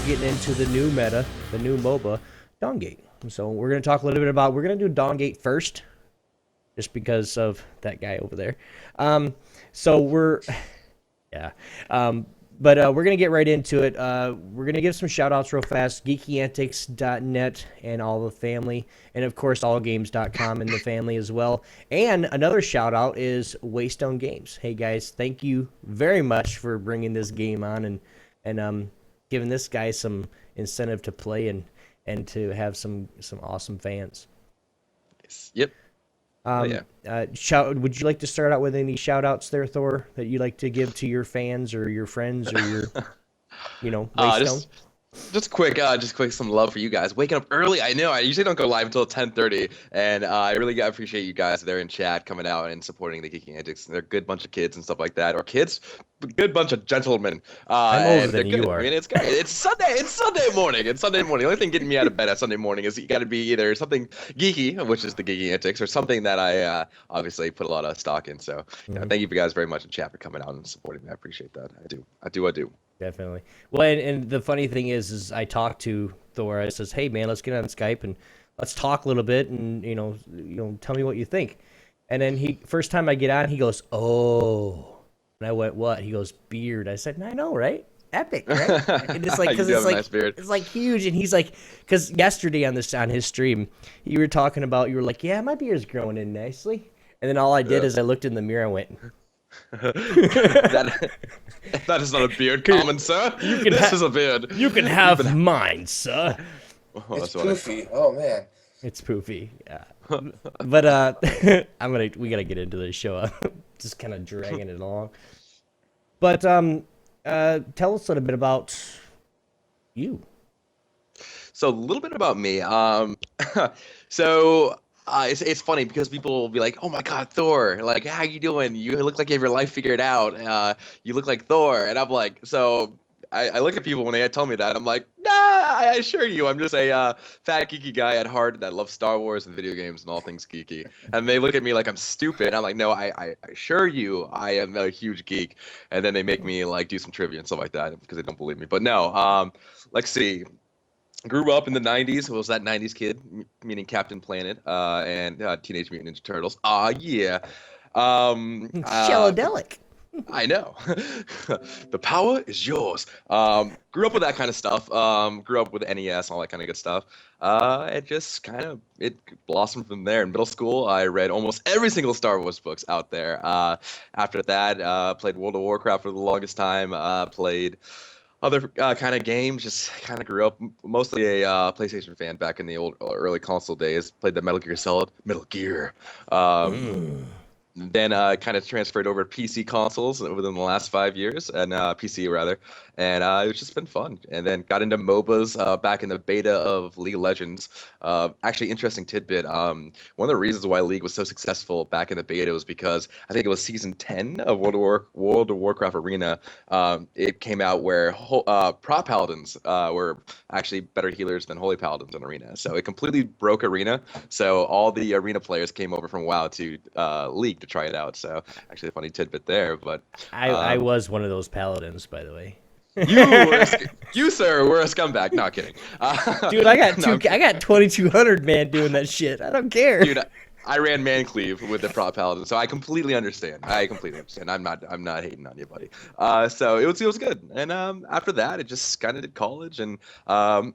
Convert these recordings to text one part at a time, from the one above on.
getting into the new meta, the new MOBA, DawnGate. So we're going to talk a little bit about, we're going to do DawnGate first, just because of that guy over there. So we're, yeah. But we're going to get right into it. We're going to give some shout-outs real fast. GeekyAntics.net and all the family. And, of course, allgames.com and the family as well. And another shout-out is WayStone Games. Hey, guys, thank you very much for bringing this game on and giving this guy some incentive to play and to have some awesome fans. Yep. Would you like to start out with any shout-outs there, Thor, that you'd like to give to your fans or your friends or your, WayStone? Just quick, some love for you guys. Waking up early, I know. I usually don't go live until 10:30, and I really appreciate you guys there in chat coming out and supporting the Geeky Antics. They're a good bunch of kids and stuff like that, or kids, good bunch of gentlemen. I'm older than you are. I mean, it's great. It's Sunday. It's Sunday morning. It's Sunday morning. The only thing getting me out of bed on Sunday morning is you got to be either something geeky, which is the Geeky Antics, or something that I obviously put a lot of stock in. So, thank you guys very much in chat for coming out and supporting me. I appreciate that. I do. Definitely. Well, and the funny thing is I talked to Thor. I says, "Hey, man, let's get on Skype and let's talk a little bit, and tell me what you think." And then first time I get on, he goes, "Oh," and I went, "What?" He goes, "Beard." I said, "I know, right? Epic, right?" And it's like, because it's like huge, and he's like, because yesterday on his stream, you were talking about, you were like, "Yeah, my beard's growing in nicely," and then all I did is I looked in the mirror and went. that is not a beard, common sir. This is a beard. You can have mine, sir. Oh, it's poofy. Oh man, it's poofy. Yeah, but we gotta get into this show. Just kind of dragging it along. But tell us a little bit about you. So a little bit about me. It's funny because people will be like, "Oh my God, Thor! Like, how you doing? You look like you have your life figured out. You look like Thor." And I'm like, I look at people when they tell me that. I'm like, "Nah, I assure you, I'm just a fat geeky guy at heart that loves Star Wars and video games and all things geeky." And they look at me like I'm stupid. I'm like, "No, I assure you, I am a huge geek." And then they make me like do some trivia and stuff like that because they don't believe me. But no, let's see. Grew up in the 90s. Was that 90s kid, meaning Captain Planet and Teenage Mutant Ninja Turtles. Yeah. Shallow-delic. I know. The power is yours. Grew up with that kind of stuff. Grew up with NES, all that kind of good stuff. It just it blossomed from there. In middle school, I read almost every single Star Wars books out there. After that, played World of Warcraft for the longest time. Played other kind of games, just kind of grew up mostly a PlayStation fan back in the early console days. Played the Metal Gear Solid, Metal Gear. Then kind of transferred over to PC consoles within the last 5 years, and PC rather, and it's just been fun. And then got into MOBAs back in the beta of League of Legends. Actually, interesting tidbit. One of the reasons why League was so successful back in the beta was because I think it was season 10 of World of Warcraft Arena. It came out where prop paladins were actually better healers than holy paladins in Arena. So it completely broke Arena. So all the Arena players came over from WoW to League to try it out. So actually a funny tidbit there. But I was one of those paladins, by the way. You sir were a scumbag. Not kidding. Dude, I got 2200 man doing that shit. I don't care. Dude, I ran man cleave with the prop paladin, so I completely understand. I'm not hating on you, buddy. So it was good. And after that, it just kind of did college, and now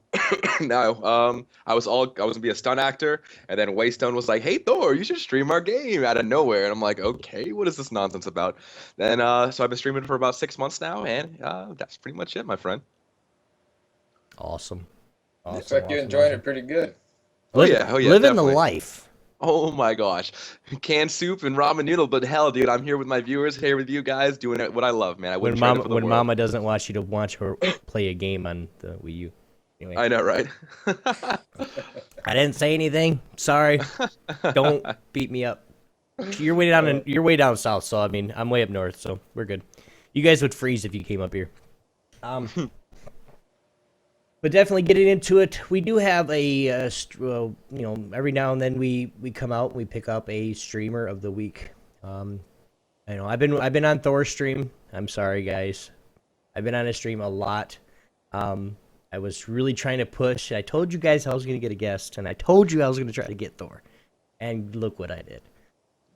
I was gonna be a stunt actor, and then WayStone was like, "Hey Thor, you should stream our game," out of nowhere, and I'm like, "Okay, what is this nonsense about?" Then so I've been streaming for about 6 months now, and that's pretty much it, my friend. Awesome. Looks like you're enjoying it pretty good. Living definitely. the life. Oh my gosh, canned soup and ramen noodle, but hell, dude, I'm here with my viewers, here with you guys, doing what I love, man. When Mama doesn't want you to watch her play a game on the Wii U. Anyway. I know, right? I didn't say anything. Sorry. Don't beat me up. You're way down south, so I mean I'm way up north, so we're good. You guys would freeze if you came up here. But definitely getting into it, we do have every now and then we come out and we pick up a streamer of the week. I know I've been on Thor's stream. I'm sorry, guys. I've been on his stream a lot. I was really trying to push. I told you guys I was going to get a guest, and I told you I was going to try to get Thor. And look what I did.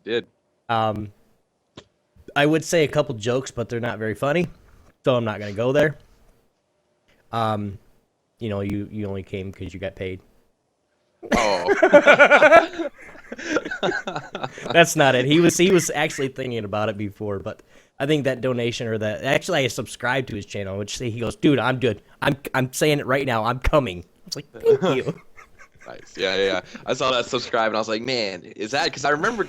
Did. I would say a couple jokes, but they're not very funny, so I'm not going to go there. You know, you only came because you got paid. Oh. That's not it. He was actually thinking about it before, but I think that donation or that actually I subscribed to his channel, which he goes, dude, I'm good. I'm saying it right now. I'm coming. I was like, thank you. Nice. Yeah. I saw that subscribe and I was like, man, is that because I remember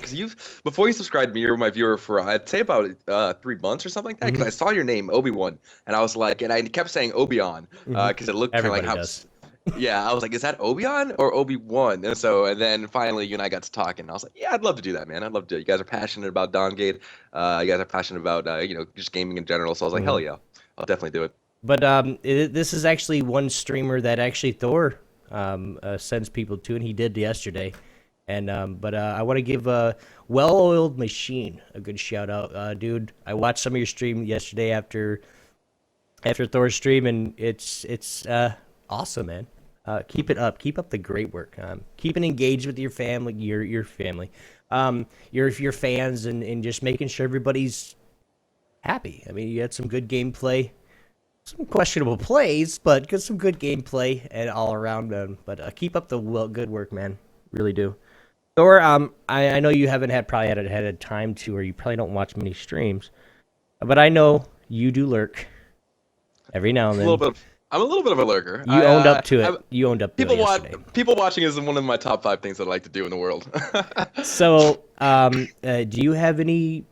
before you subscribed to me, you were my viewer for I'd say about 3 months or something like that. Because I saw your name Obi-Wan and I was like, and I kept saying Obi-Wan because it looked kind of like how. Does. Yeah, I was like, is that Obi-Wan or Obi-Wan? And then finally you and I got to talking. I was like, yeah, I'd love to do that, man. I'd love to do it. You guys are passionate about DawnGate. You guys are passionate about just gaming in general. So I was like, hell yeah, I'll definitely do it. But this is actually one streamer that actually Thor sends people to, and he did yesterday. And but I want to give Well-Oiled Machine a good shout out, dude. I watched some of your stream yesterday after Thor's stream, and it's awesome, man. Keep it up. Keep up the great work. Keeping engaged with your family, your family, your fans, and just making sure everybody's happy. I mean, you had some good gameplay, some questionable plays, but some good gameplay and all around. But keep up the good work, man. Really do. Thor, I know you haven't probably had time to, or you probably don't watch many streams, but I know you do lurk every now and then. I'm a little bit of a lurker. You owned up to it. You owned up to it yesterday. People watching is one of my top 5 things that I like to do in the world. So, do you have any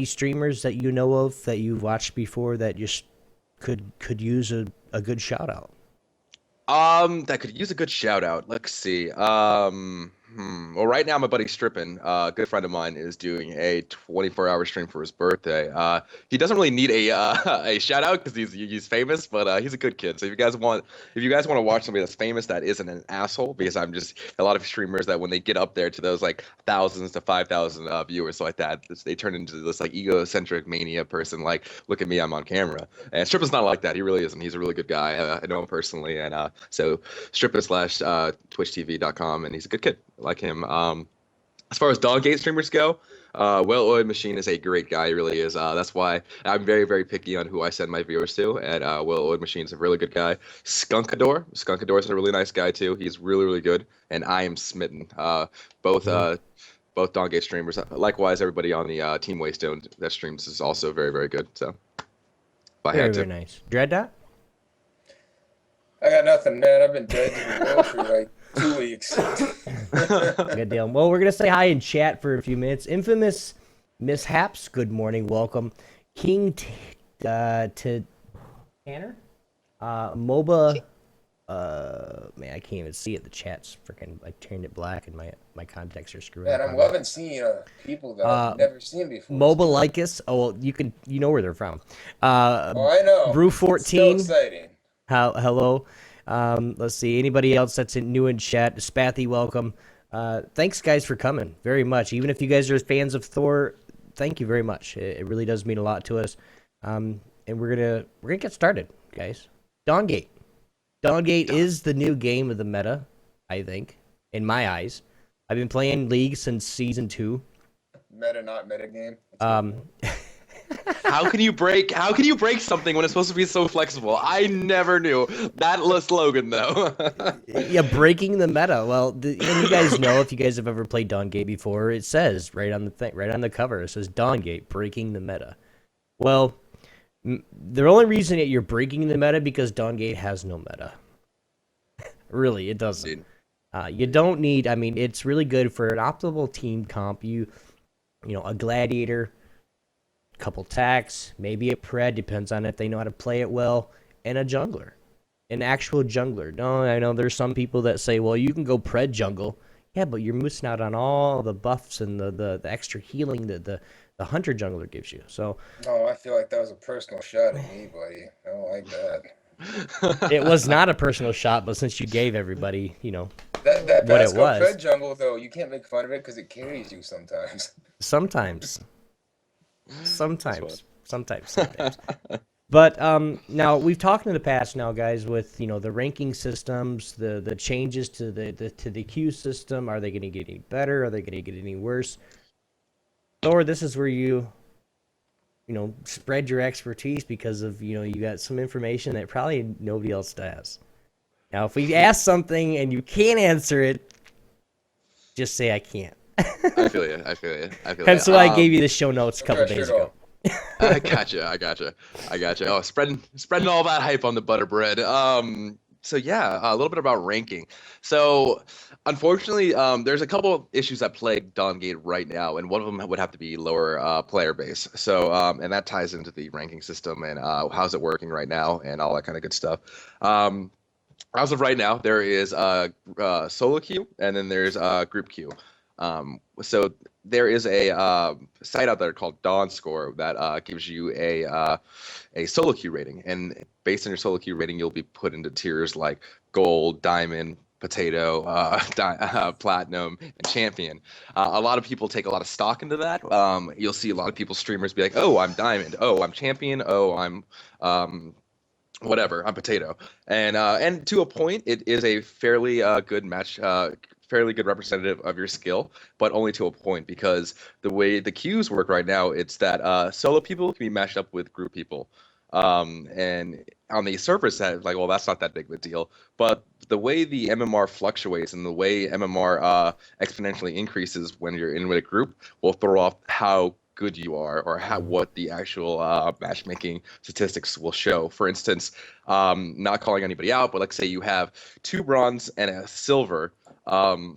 streamers that you know of that you've watched before that just could use a good shout out? That could use a good shout out. Let's see. Well, right now my buddy Strippin, a good friend of mine, is doing a 24-hour stream for his birthday. He doesn't really need a shout out because he's famous, but he's a good kid. So if you guys want to watch somebody that's famous that isn't an asshole, because I'm just a lot of streamers that when they get up there to those like thousands to 5,000 viewers, so like that, they turn into this like egocentric mania person. Like, look at me, I'm on camera. And Strippin's not like that. He really isn't. He's a really good guy. I know him personally, and so Strippin/twitchtv.com, and he's a good kid. Like him. As far as DawnGate streamers go, Well-Oiled Machine is a great guy. He really is. That's why I'm very, very picky on who I send my viewers to. And Well-Oiled Machine is a really good guy. Skunkador is a really nice guy too. He's really, really good. And I am smitten. Both DawnGate streamers. Likewise, everybody on the Team WayStone that streams is also very, very good. So, very nice. Dread. I got nothing, man. I've been dead to the world for like 2 weeks. Good deal. Well, we're gonna say hi in chat for a few minutes. Infamous Mishaps, good morning, welcome. King to Tanner, MOBA. Man, I can't even see it. The chat's freaking. I turned it black, and my contacts are screwed. Man, I'm loving seeing people that I've never seen before. MOBA like us. Oh, well, you know where they're from. I know. Brew 14. It's so exciting. Hello. Let's see. Anybody else that's new in chat? Spathy, welcome. Thanks, guys, for coming very much. Even if you guys are fans of Thor, thank you very much. It really does mean a lot to us. And we're gonna get started, guys. DawnGate. DawnGate is the new game of the meta, I think, in my eyes. I've been playing League since season 2. Meta, not meta game. How can you break something when it's supposed to be so flexible? I never knew that slogan though. Yeah, breaking the meta. Well, and you guys know, if you guys have ever played DawnGate before, it says right on the cover, it says DawnGate breaking the meta. Well, the only reason that you're breaking the meta because DawnGate has no meta. Really, it doesn't. You don't need. I mean, it's really good for an optimal team comp. You know, a gladiator, couple tax, maybe a pred, depends on if they know how to play it well, and a jungler, an actual jungler. No, I know there's some people that say, well, you can go pred jungle. Yeah, but you're missing out on all the buffs and the extra healing that the hunter jungler gives you. So. Oh, I feel like that was a personal shot at me, buddy. I don't like that. It was not a personal shot, but since you gave everybody, that what it was. Pred jungle, though, you can't make fun of it because it carries you sometimes. Sometimes. But now we've talked in the past now, guys, with the ranking systems, the changes to the queue system. Are they going to get any better? Are they going to get any worse? Thor, this is where you spread your expertise because of you got some information that probably nobody else does. Now, if we ask something and you can't answer it, just say I can't. I feel you. I feel you. Hence why I gave you the show notes a couple days ago. I gotcha. Oh, spreading all that hype on the butter bread. So yeah, a little bit about ranking. So unfortunately, there's a couple of issues that plague DawnGate right now, and one of them would have to be lower player base. So and that ties into the ranking system and how's it working right now and all that kind of good stuff. As of right now, there is a solo queue and then there's a group queue. So there is a site out there called Dawn Score that gives you a solo queue rating, and based on your solo queue rating, you'll be put into tiers like gold, diamond, potato, platinum, and champion. A lot of people take a lot of stock into that. You'll see a lot of people streamers be like, "Oh, I'm diamond. Oh, I'm champion. Oh, I'm whatever. I'm potato." And to a point, it is a fairly good match. Fairly good representative of your skill, but only to a point, because the way the queues work right now, it's that solo people can be matched up with group people. And on the surface, that like, well, that's not that big of a deal. But the way the MMR fluctuates and the way MMR exponentially increases when you're in with a group will throw off how good you are, or what the actual matchmaking statistics will show. For instance, not calling anybody out, but let's say you have 2 bronze and a silver. So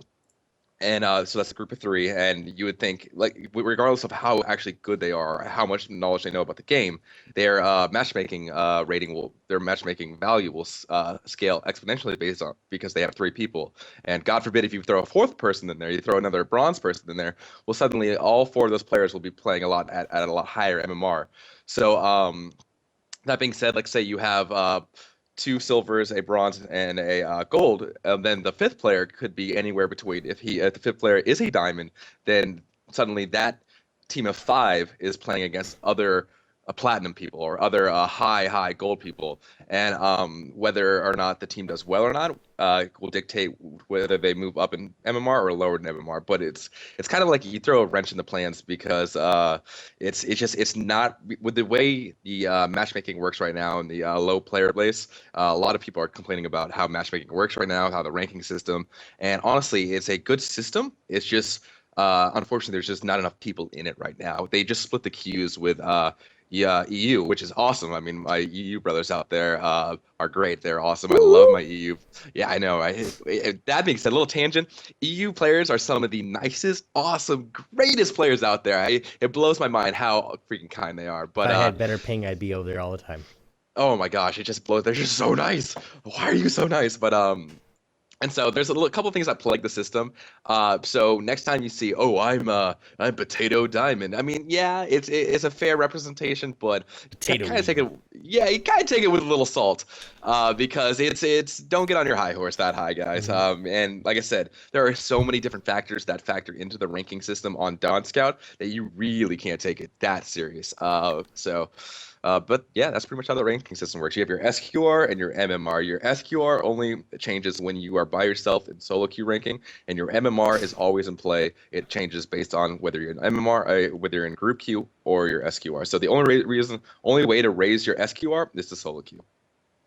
that's a group of 3, and you would think, like, regardless of how actually good they are, how much knowledge they know about the game, their matchmaking their matchmaking value will scale exponentially based on, because they have 3 people. And God forbid if you throw a 4th person in there, you throw another bronze person in there, well, suddenly all 4 of those players will be playing a lot at a lot higher MMR. So that being said, like say you have 2 silvers, a bronze, and a gold, then the 5th player could be anywhere between. If the 5th player is a diamond, then suddenly that team of 5 is playing against other platinum people or other high gold people, and whether or not the team does well or not will dictate whether they move up in MMR or lower in MMR. But it's kind of like you throw a wrench in the plans, because it's not, with the way the matchmaking works right now and the low player base. A lot of people are complaining about how matchmaking works right now, how the ranking system, and honestly, it's a good system. It's just unfortunately, there's just not enough people in it right now. They just split the queues with EU, which is awesome. I mean, my EU brothers out there are great. They're awesome. I love my EU. Yeah, I know. That being said, a little tangent. EU players are some of the nicest, awesome, greatest players out there. It blows my mind how freaking kind they are. But if I had better ping, I'd be over there all the time. Oh my gosh, it just blows. They're just so nice. Why are you so nice? But and so there's a couple things that plague the system. So next time you see, oh, I'm potato diamond. I mean, yeah, it's a fair representation, but you kind of take it with a little salt, because it's don't get on your high horse that high, guys. Mm-hmm. And like I said, there are so many different factors that factor into the ranking system on Dawn Scout that you really can't take it that serious. But yeah, that's pretty much how the ranking system works. You have your SQR and your MMR. Your SQR only changes when you are by yourself in solo queue ranking, and your MMR is always in play. It changes based on whether you're in MMR, whether you're in group queue or your SQR. So the only way to raise your SQR is to solo queue.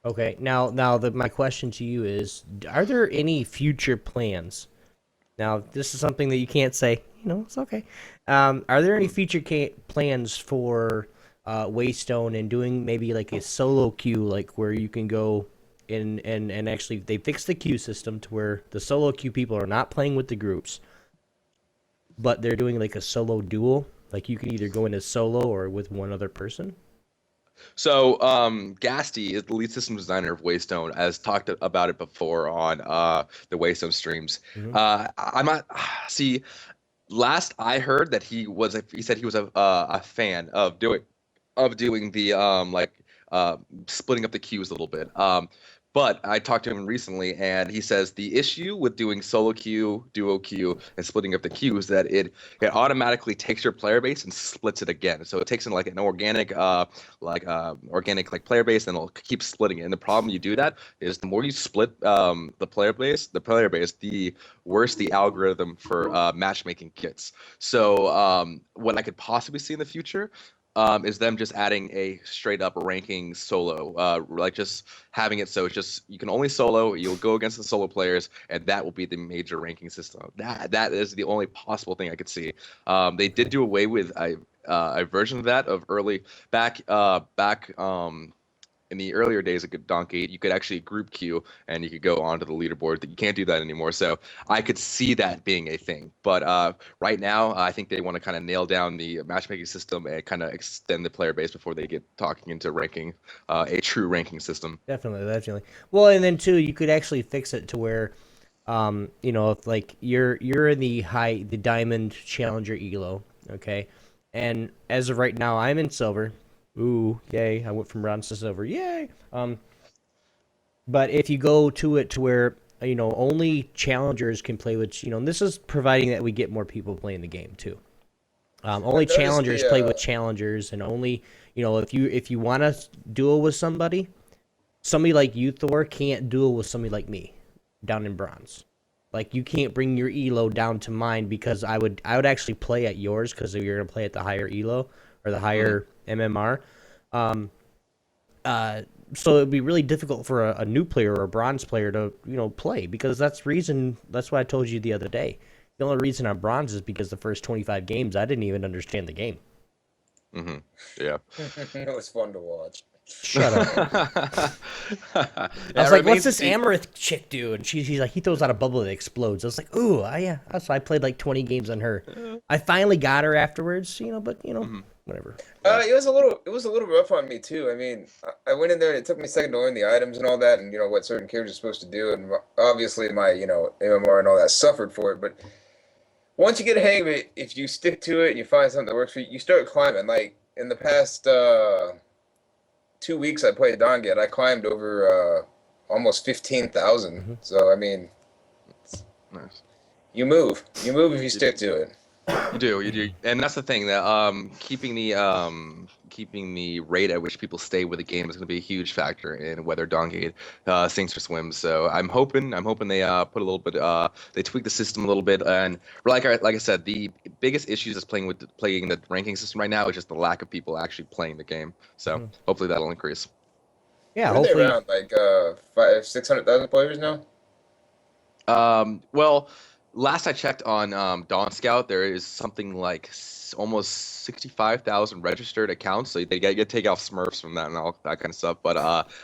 Okay, now my question to you is, are there any future plans? Now, this is something that you can't say. It's okay. Are there any future plans for WayStone and doing maybe like a solo queue, like where you can go in and actually they fix the queue system to where the solo queue people are not playing with the groups, but they're doing like a solo duel, like you can either go into solo or with one other person? So Gasty is the lead system designer of WayStone, has talked about it before on the WayStone streams. Mm-hmm. I'm not see. Last I heard that he said he was a fan of doing the splitting up the queues a little bit. But I talked to him recently, and he says the issue with doing solo queue, duo queue, and splitting up the queue is that it automatically takes your player base and splits it again. So it takes in like an organic organic like player base, and it'll keep splitting it. And the problem you do that is the more you split the player base, the worse the algorithm for matchmaking gets. So what I could possibly see in the future is them just adding a straight up ranking solo, like just having it so it's just you can only solo, you'll go against the solo players, and that will be the major ranking system. That is the only possible thing I could see. They did do away with a version of that of early back in the earlier days of DawnGate, you could actually group queue and you could go onto the leaderboard. You can't do that anymore. So I could see that being a thing. But right now, I think they want to kind of nail down the matchmaking system and kind of extend the player base before they get talking into ranking a true ranking system. Definitely. Well, and then too, you could actually fix it to where, if like you're in the diamond challenger elo, okay, and as of right now, I'm in silver. Ooh, yay! I went from bronze to silver. Yay! But if you go to it to where only challengers can play with, and this is providing that we get more people playing the game too. Only challengers play with challengers, and only if you want to duel with somebody like you, Thor, can't duel with somebody like me, down in bronze. Like you can't bring your elo down to mine because I would actually play at yours because you're gonna play at the higher elo or the higher MMR. So it'd be really difficult for a new player or a bronze player to play because that's what I told you the other day. The only reason I'm bronze is because the first 25 games I didn't even understand the game. Mm-hmm. Yeah. It was fun to watch. Shut up. I was like, what's this Amaranth chick do? And she's like, he throws out a bubble that explodes. I was like, ooh, yeah. So I played like 20 games on her. I finally got her afterwards, but whatever. It was a little rough on me too. I mean, I went in there and it took me a second to learn the items and all that, and what certain characters are supposed to do, and obviously my MMR and all that suffered for it. But once you get a hang of it, if you stick to it and you find something that works for you, you start climbing. Like in the past 2 weeks, I played DawnGate. I climbed over almost 15,000. Mm-hmm. So I mean, Nice. You move if you stick to it. You do, and that's the thing that keeping the rate at which people stay with the game is going to be a huge factor in whether DawnGate sinks or swims. So I'm hoping they put a little bit they tweak the system a little bit, and like I said, the biggest issues is playing the ranking system right now is just the lack of people actually playing the game. So hopefully that'll increase. Yeah, Aren't hopefully they around like 500,000-600,000 players now? Well, last I checked on Dawn Scout, there is something like almost 65,000 registered accounts. So they get take off Smurfs from that and all that kind of stuff. But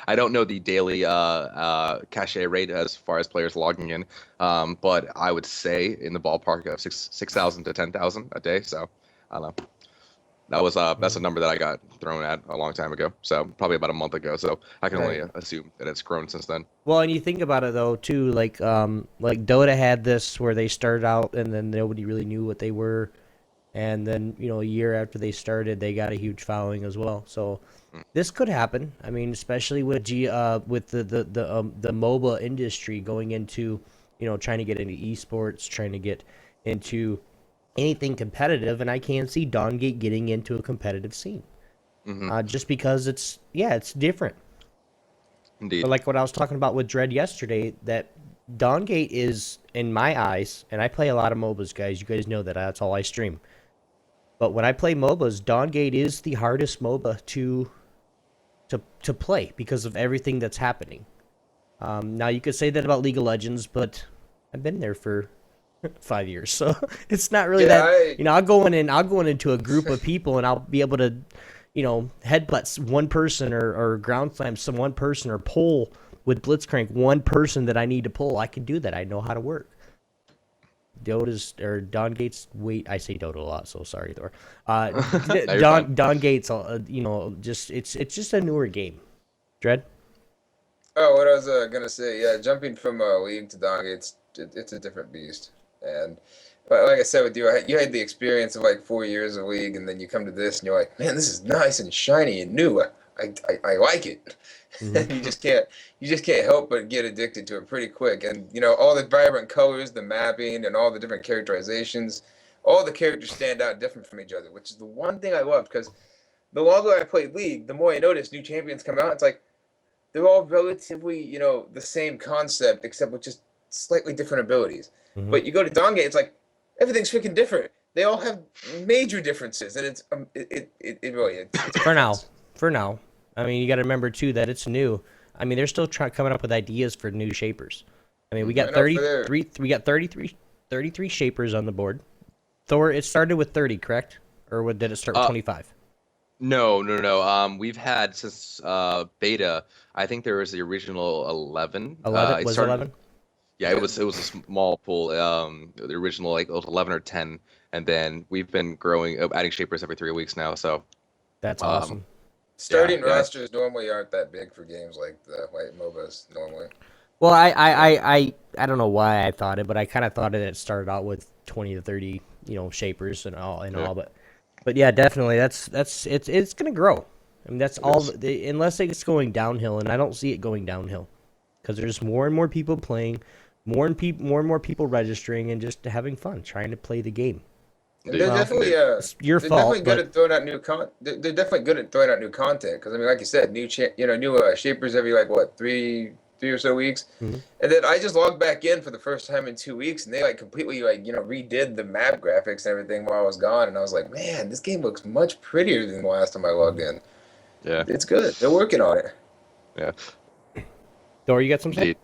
I don't know the daily cache rate as far as players logging in. But I would say in the ballpark of 6,000 to 10,000 a day. So I don't know. That's a number that I got thrown at a long time ago, so probably about a month ago. So I can only assume that it's grown since then. Well, and you think about it though too, like Dota had this where they started out and then nobody really knew what they were, and then a year after they started, they got a huge following as well. So this could happen. I mean, especially with the MOBA industry going into trying to get into esports, trying to get into anything competitive, and I can see DawnGate getting into a competitive scene. Just because it's different. Indeed. But like what I was talking about with Dread yesterday, that DawnGate is, in my eyes, and I play a lot of MOBAs, guys. You guys know that. That's all I stream. But when I play MOBAs, DawnGate is the hardest MOBA to play because of everything that's happening. Now you could say that about League of Legends, but I've been there for 5 years, so it's not really I'll go into a group of people and I'll be able to headbutt one person or ground slam one person or pull with blitzcrank one person that I need to pull. I can do that. I know how to work. DawnGate's I say Dota a lot, so sorry, Thor. DawnGate's it's just a newer game. Dread? Oh, what I was gonna say, yeah, jumping from League to DawnGate, it's a different beast. But like I said with you, you had the experience of like 4 years of League, and then you come to this, and you're like, man, this is nice and shiny and new. I like it. Mhm. You just can't help but get addicted to it pretty quick. And all the vibrant colors, the mapping, and all the different characterizations, all the characters stand out different from each other, which is the one thing I love. Because the longer I played League, the more I notice new champions come out. It's like they're all relatively, the same concept, except with just slightly different abilities. Mhm. But you go to DawnGate, it's like everything's freaking different. They all have major differences, and it really it's For now, fantastic. for now. I mean, you got to remember too that it's new. I mean, they're still coming up with ideas for new shapers. I mean, we got I know for their 33. We got 33 shapers on the board. Thor. It started with 30, correct? Or did it start with Uh, 25? no, no, no. We've had since beta. I think there was the original 11. 11 It was started. 11. Yeah, Yeah. it was a small pool. The original like it was 11 or 10, and then we've been growing, adding shapers every 3 weeks now. So That's um, awesome. yeah, Starting yeah, rosters normally aren't that big for games like the white MOBAs normally. Well, I I, So I, I I don't know why I thought it, but I kind of thought it started out with 20 to 30, shapers and yeah, all, but yeah, definitely it's gonna grow. I mean, that's it all. is. Unless it's going downhill, and I don't see it going downhill, because there's more and more people playing, more and more people registering, and just having fun trying to play the game. and Indeed, they're Well, definitely indeed. it's your they're definitely fault, good but at throwing out they're definitely good at throwing out new content because I mean like you said new shapers every like what three or so weeks. mhm. And then I just logged back in for the first time in 2 weeks and they like completely like redid the map graphics and everything while I was gone and I was like, man, this game looks much prettier than the last time I logged Mhm. in. Yeah, It's good, they're working on it. yeah, Thor, you got some say? indeed.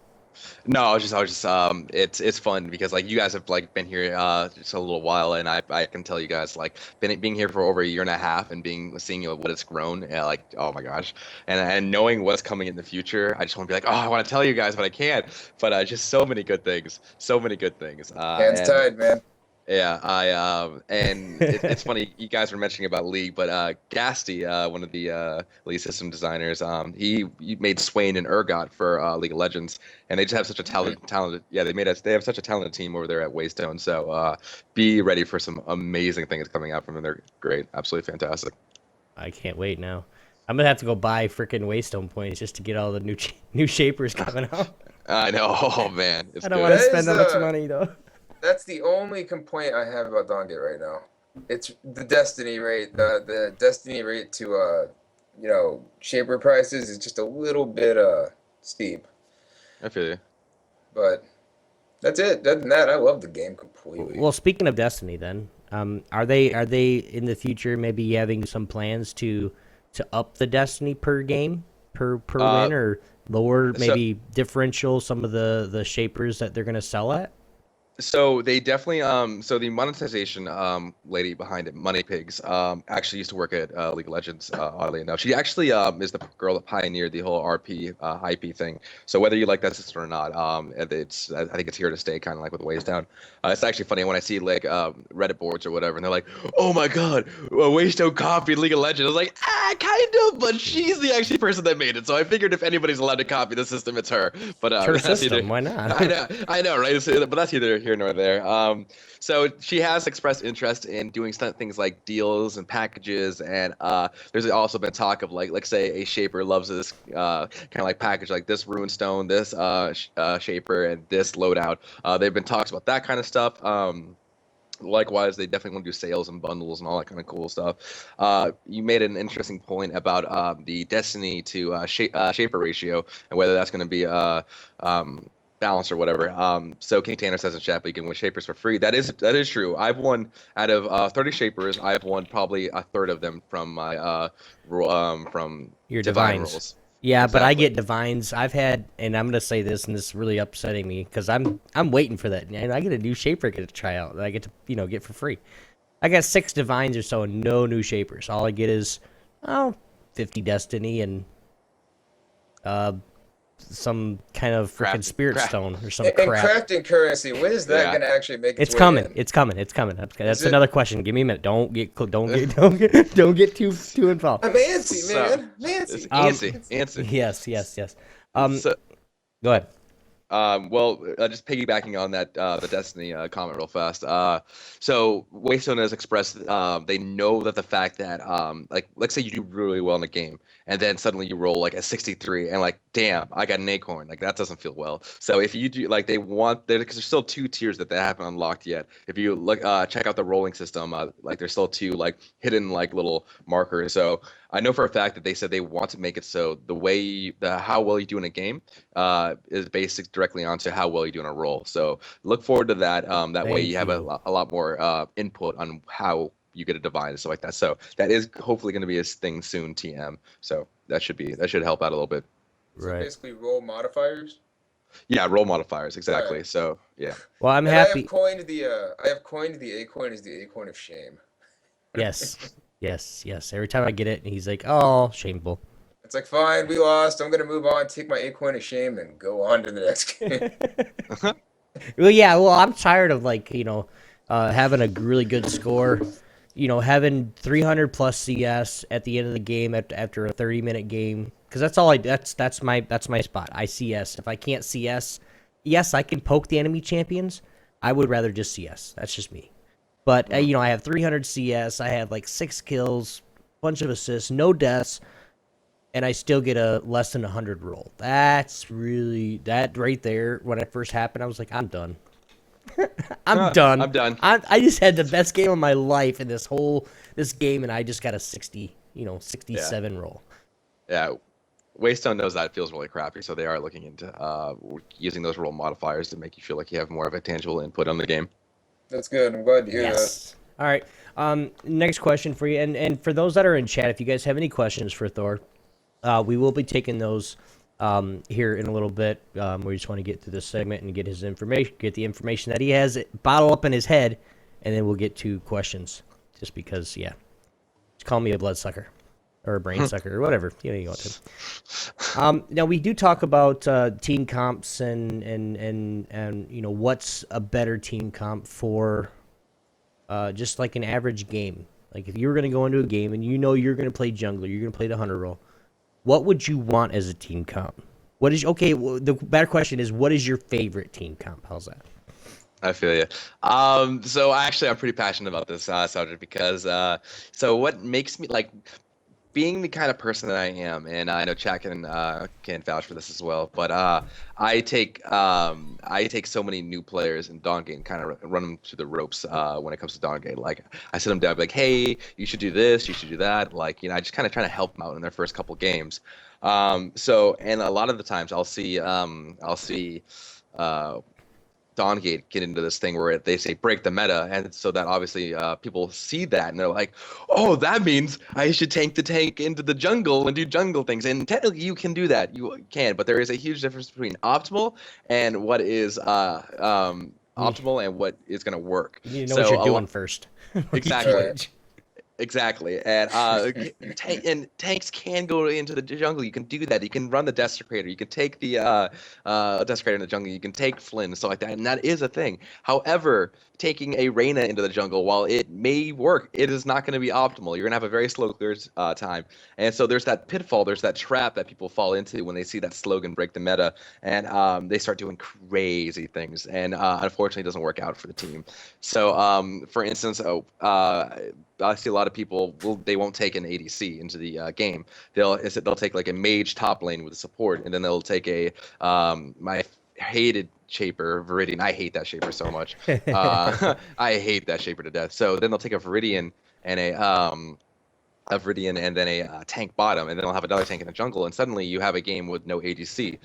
No, I was just it's fun because like you guys have like been here just a little while and I can tell you guys like being here for over a year and a half and seeing what it's grown, yeah, like oh my gosh, and knowing what's coming in the future, I just want to be like, oh, I want to tell you guys, but I can't. But just so many good things, so many good things. Hands And tied, man. yeah, and it's funny you guys were mentioning about League, but Gasty, one of the League system designers, he made Swain and Urgot for League of Legends, and they just have such a Mhm. talented, yeah, they have such a talented team over there at WayStone. So be ready for some amazing things coming out from them. They're great, absolutely fantastic. I can't wait now. I'm gonna have to go buy freaking Waystone points just to get all the new shapers coming out. I know, oh man, I it's don't want good. to That spend is that much money though. That's the only complaint I have about DawnGate right now. It's the Destiny rate. The Destiny rate to shaper prices is just a little bit steep. I feel you. But that's it. Other than that, I love the game completely. Well, speaking of Destiny, then, are they in the future maybe having some plans to up the Destiny per game per Uh, win or lower so maybe differential some of the shapers that they're gonna sell at? So they definitely so the monetization lady behind it, Money Pigs, actually used to work at League of Legends, oddly enough. She actually is the girl that pioneered the whole RP IP thing. So whether you like that system or not, I think it's here to stay, kind of like with Waystone. It's actually funny when I see like Reddit boards or whatever, and they're like, "Oh my God, Waystone copied League of Legends." I was like, kind of, but she's the actually person that made it. So I figured if anybody's allowed to copy the system, it's her. But It's her that's either system. Why not? I know, right? But that's either here nor there. So she has expressed interest in doing things like deals and packages, and there's also been talk of like say a shaper loves this kind of like package, like this runestone, this shaper, and this loadout. They've been talks about that kind of stuff. Likewise, they definitely want to do sales and bundles and all that kind of cool stuff. You made an interesting point about the Destiny to Shaper ratio and whether that's going to be balanced or whatever. So King Tanner says in chat, but you can win Shapers for free. That is true. I've won out of 30 Shapers. I've won probably a third of them from my from Your divine divines. rolls. Yeah, but I Exactly. get divines. I've had, and I'm gonna say this, and this is really upsetting me because I'm waiting for that, and I get a new shaper I get to try out that I get to get for free. I got 6 divines or so, and no new shapers. All I get is 50 destiny and some kind of freaking spirit Craft. stone or some And crap. crafting currency, when is that Yeah. going to actually make its It's way coming. in? It's coming. It's coming. That's Is it? another question. Give me a minute. Don't get too involved. I'm antsy, So man. I'm it's antsy. antsy. Yes. So Go ahead. Just piggybacking on that, the Destiny comment real fast. So WayStone has expressed they know that the fact that like let's say you do really well in a game, and then suddenly you roll like a 63, and like damn, I got an acorn. Like that doesn't feel well. So if you do like they want there because there's still 2 tiers that they haven't unlocked yet. If you look check out the rolling system, like there's still 2 like hidden like little markers. So I know for a fact that they said they want to make it so the how well you do in a game is based directly onto how well you do in a role. So look forward to that. That way you have a lot more input on how you get a divine and stuff like that. So that is hopefully going to be a thing soon, TM. So that should help out a little bit. So basically, role modifiers. Yeah, role modifiers exactly. Right. So yeah. Well, I'm happy. I have coined the acorn as the acorn of shame. Yes. Every time I get it, he's like, "Oh, shameful." It's like, fine, we lost. I'm gonna move on, take my acorn of shame, and go on to the next game. Well, yeah. Well, I'm tired of having a really good score. Having 300 plus CS at the end of the game after a 30-minute game, because that's my spot. I CS. If I can't CS, yes, I can poke the enemy champions. I would rather just CS. That's just me. But I have 300 CS. I have like 6 kills, bunch of assists, no deaths, and I still get a less than 100 roll. That's really that right there. When it first happened, I was like, I'm done. I'm done. I'm done. I just had the best game of my life in this game, and I just got a 67 roll. Yeah. WayStone knows that feels really crappy, so they are looking into using those role modifiers to make you feel like you have more of a tangible input on the game. That's good. I'm glad to hear that. All right. Next question for you, and for those that are in chat, if you guys have any questions for Thor, we will be taking those here in a little bit. We just want to get through this segment and get his information, get the information that he has bottled up in his head, and then we'll get to questions. Just because, yeah, just call me a bloodsucker or a brain sucker or whatever you want to. Now we do talk about team comps and what's a better team comp for just like an average game. Like if you were going to go into a game and you're going to play jungler, you're going to play the hunter role. What would you want as a team comp? The better question is, what is your favorite team comp? How's that? I feel you. So actually, I'm pretty passionate about this subject because so what makes me like being the kind of person that I am, and I know Chad can vouch for this as well. But I take so many new players in DawnGate and kind of run them through the ropes when it comes to DawnGate. Like I sit them down, like, hey, you should do this, you should do that. Like I just kind of try to help them out in their first couple games. So and a lot of the times I'll see DawnGate get into this thing where they say break the meta, and so that obviously people see that and they're like, oh, that means I should tank the tank into the jungle and do jungle things. And technically you can do that, you can, but there is a huge difference between optimal and what is optimal and what is going to work. You know what you're doing first. Exactly. Exactly, and tanks can go into the jungle. You can do that. You can run the Desecrator. You can take the Desecrator in the jungle. You can take Flynn and stuff like that, and that is a thing. However, taking a Reyna into the jungle, while it may work, it is not going to be optimal. You're going to have a very slow clear time, and so there's that pitfall. There's that trap that people fall into when they see that slogan break the meta, and they start doing crazy things, and unfortunately, it doesn't work out for the team. So, for instance, I see a lot of people they won't take an ADC into the game. They'll take like a mage top lane with a support, and then they'll take a my hated Shaper Viridian. I hate that Shaper so much. I hate that Shaper to death. So then they'll take a Viridian and a Viridian and then a tank bottom, and then they'll have another tank in the jungle, and suddenly you have a game with no ADC.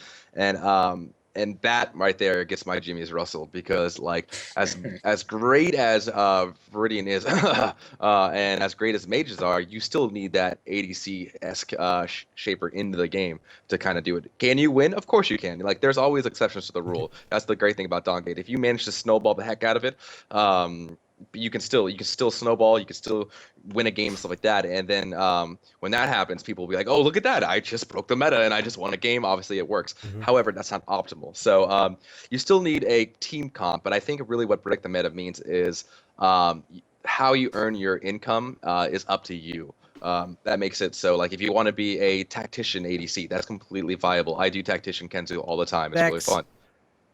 And that right there gets my jimmies rustled, because like as great as Viridian is and as great as mages are, you still need that ADC-esque Shaper into the game to kind of do it. Can you win? Of course you can. Like there's always exceptions to the rule. That's the great thing about DawnGate. If you manage to snowball the heck out of it, you can still snowball, you can still win a game and stuff like that. And then when that happens, people will be like, oh, look at that, I just broke the meta and I just won a game. Obviously it works. However, that's not optimal. So you still need a team comp, but I think really what break the meta means is how you earn your income is up to you. That makes it so like if you want to be a tactician ADC, that's completely viable. I do tactician Kenzu all the time. It's really fun.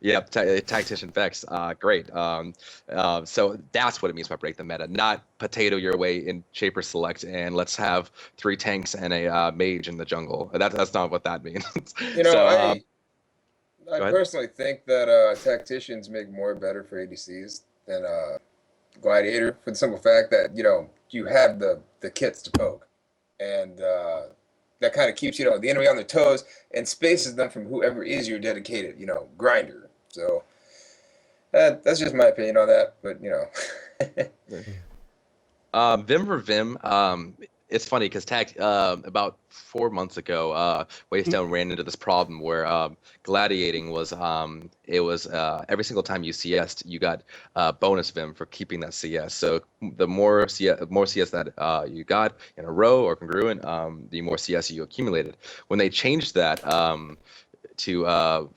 Yeah, tactician Vex, great. So that's what it means by break the meta, not potato your way in Shaper Select and let's have 3 tanks and a mage in the jungle. That's not what that means. You know, So I go ahead. personally think that tacticians make more better for ADCs than gladiator for the simple fact that you have the kits to poke, and that kind of keeps the enemy on their toes and spaces them from whoever is your dedicated grinder. So that's just my opinion on that, but Vim for Vim, it's funny because about 4 months ago, WayStone ran into this problem where gladiating was every single time you CS'd, you got bonus Vim for keeping that CS. So the more CS that you got in a row or congruent, the more CS you accumulated. When they changed that, to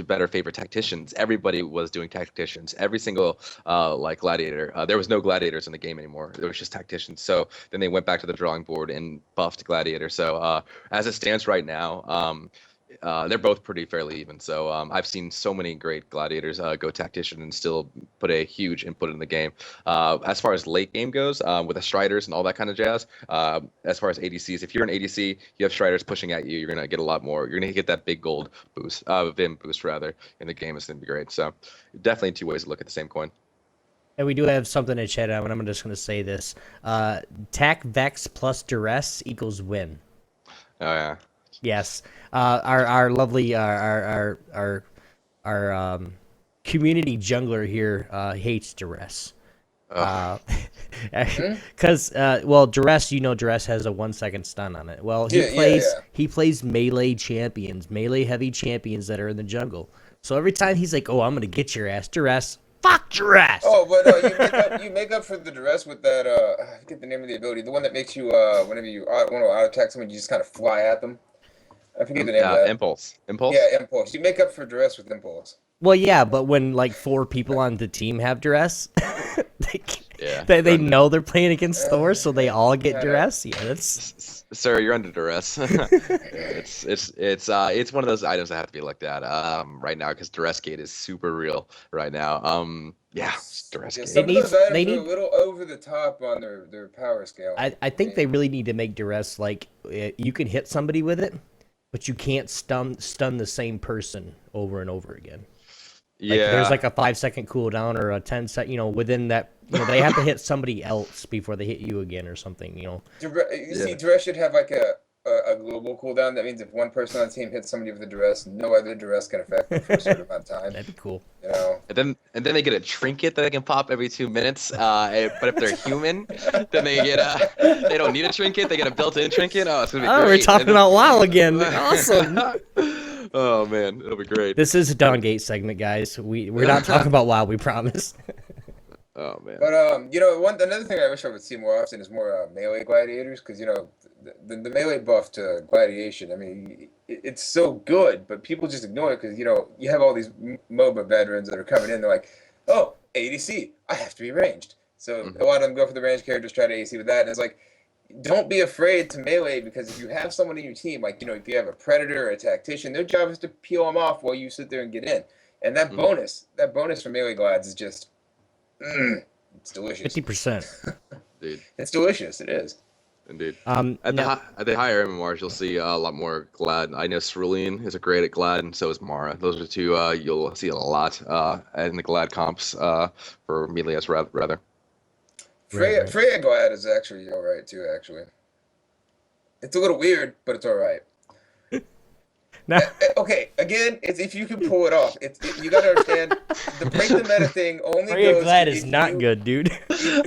better favor tacticians. Everybody was doing tacticians. Every single like gladiator. There was no gladiators in the game anymore. There was just tacticians. So then they went back to the drawing board and buffed gladiator. So as it stands right now, they're both pretty fairly even. So I've seen so many great gladiators go tactician and still put a huge input in the game. As far as late game goes, with the Striders and all that kind of jazz, as far as ADCs, if you're an ADC, you have Striders pushing at you, you're going to get a lot more. You're going to get that big gold boost, Vim boost rather, in the game. It's going to be great. So definitely two ways to look at the same coin. And we do have something in chat, and I'm just going to say this. Tac Vex plus Duress equals win. Oh, yeah. Yes, our lovely our community jungler here hates Duress. Because Duress, Duress has a 1-second stun on it. Well, he plays melee champions, melee heavy champions that are in the jungle. So every time he's like, "Oh, I'm gonna get your ass, Duress." Fuck Duress. Oh, but you make up for the Duress with that. I forget the name of the ability. The one that makes you whenever you want to auto attack someone, you just kind of fly at them. I forget the name of that. Impulse. Yeah, Impulse. You make up for Duress with Impulse. Well, yeah, but when like 4 people on the team have Duress, they know they're playing against Thor, so they all get Duress. Yeah, that's. Sir, you're under duress. It's one of those items that have to be looked at right now because Duress Gate is super real right now. Yeah, Duress Gate. Some of those items are a little over the top on their power scale. I think they really need to make Duress like you can hit somebody with it, but you can't stun the same person over and over again. Like, yeah, there's like a 5-second cooldown or a 10-second. Within that, they have to hit somebody else before they hit you again or something. See, Duress should have like a global cooldown. That means if one person on the team hits somebody with a Duress, no other Duress can affect them for a certain amount of time. That'd be cool. And then they get a trinket that they can pop every 2 minutes. But if they're human, then they get they don't need a trinket. They get a built-in trinket. Oh, it's gonna be great. We're talking about WoW again. Awesome. Oh man, it'll be great. This is a DawnGate segment, guys. We're not talking about WoW. We promise. Oh man. But another thing I wish I would see more often is more melee gladiators, because the melee buff to gladiation. I mean, it's so good, but people just ignore it because you have all these MOBA veterans that are coming in. They're like, oh, ADC, I have to be ranged. So a lot of them go for the ranged characters, try to ADC with that, and it's like, don't be afraid to melee, because if you have someone in your team, like if you have a predator or a tactician, their job is to peel them off while you sit there and get in. And that bonus for melee glads is just, it's delicious. 50%. Dude. It's delicious. It is. Indeed. At the higher MMRs, you'll see a lot more Glad. I know Cerulean is a great at Glad, and so is Mara. Those are two you'll see a lot in the Glad comps for melee as rather. Freya Glad is actually alright too, actually. It's a little weird, but it's alright. Okay, again, it's if you can pull it off. You gotta understand, the break the meta thing only Freya goes... Glad is not good, dude.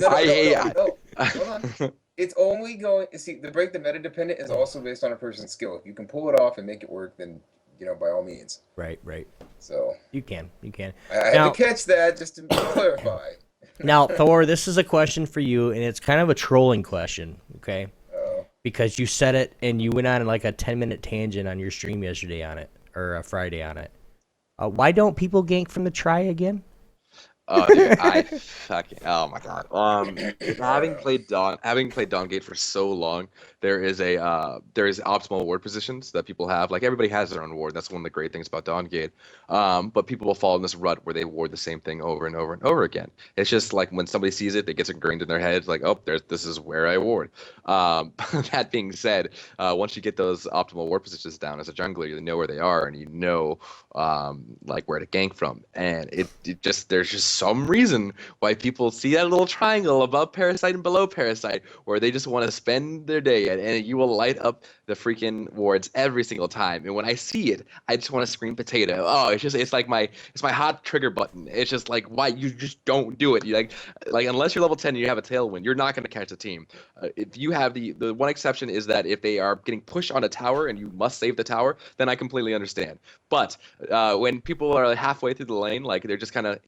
No. Hold on. It's only going... See, the break the meta dependent is also based on a person's skill. If you can pull it off and make it work, then, by all means. Right. So... You can. I had to catch that just to clarify. Now, Thor, this is a question for you, and it's kind of a trolling question, okay? Because you said it, and you went on like a 10-minute tangent on your stream yesterday on it, or Friday on it. Why don't people gank from the try again? Oh, dude, I fucking oh my god. Having played DawnGate for so long, there is optimal ward positions that people have. Like everybody has their own ward. That's one of the great things about DawnGate. But people will fall in this rut where they ward the same thing over and over and over again. It's just like when somebody sees it, it gets ingrained in their head. Like, oh, this is where I ward. That being said, once you get those optimal ward positions down as a jungler, you know where they are and you know like where to gank from. And it just there's just some reason why people see that little triangle above Parasite and below Parasite where they just want to spend their day at, and you will light up the freaking wards every single time. And when I see it, I just want to scream potato. Oh, it's like my hot trigger button. It's just like, why you just don't do it. You like unless you're level 10 and you have a tailwind, you're not going to catch the team. If you have the one exception is that if they are getting pushed on a tower and you must save the tower, then I completely understand. But when people are halfway through the lane, like they're just kind of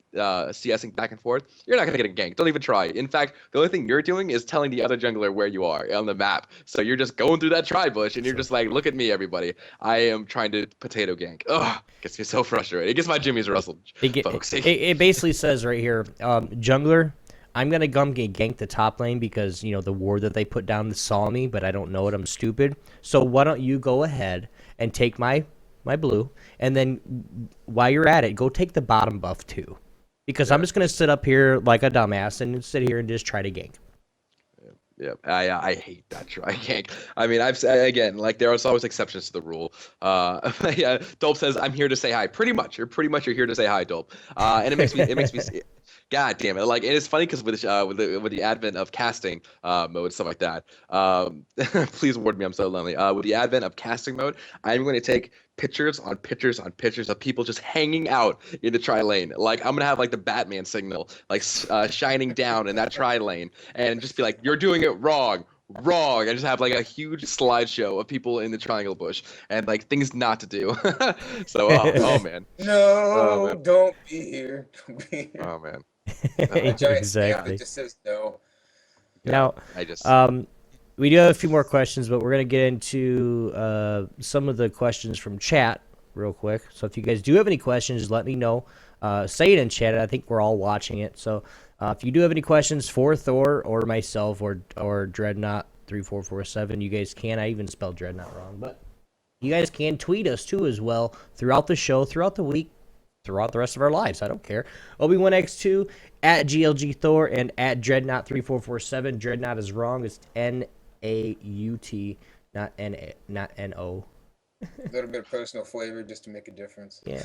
CSing back and forth, you're not going to get a gank. Don't even try. In fact, the only thing you're doing is telling the other jungler where you are on the map. So you're just going through that tri-bush and you're just like, look at me, everybody. I am trying to potato gank. Ugh, gets me so frustrated. It gets my Jimmy's Russell, folks. It basically says right here, jungler, I'm going to gank the top lane because, you know, the ward that they put down saw me, but I don't know it. I'm stupid. So why don't you go ahead and take my blue, and then while you're at it, go take the bottom buff too. Because I'm just going to sit up here like a dumbass and sit here and just try to gank. Yeah, I hate that try gank. I mean, again, like there are always exceptions to the rule. Yeah, Dope says, "I'm here to say hi." Pretty much, you're here to say hi, Dope. And it makes me, God damn it! Like it is funny because with the advent of casting mode, stuff like that. Please ward me. I'm so lonely. With the advent of casting mode, I'm going to take pictures on pictures on pictures of people just hanging out in the tri lane. Like I'm gonna have like the Batman signal, like shining down in that tri lane, and just be like, "You're doing it wrong." I just have like a huge slideshow of people in the triangle bush and like things not to do. So oh man. No, don't be here. Don't be here. Oh man. Exactly. It just says no. Now, we do have a few more questions, but we're going to get into some of the questions from chat real quick. So if you guys do have any questions, let me know. Say it in chat. I think we're all watching it. So if you do have any questions for Thor or myself or Dreadnought3447, you guys can. I even spelled Dreadnought wrong. But you guys can tweet us too as well throughout the show, throughout the week, throughout the rest of our lives. I don't care. Obi1X2 at GLG Thor and at Dreadnought3447. Dreadnought is wrong. It's N-A-U-T, not N-O. A little bit of personal flavor just to make a difference. Yeah.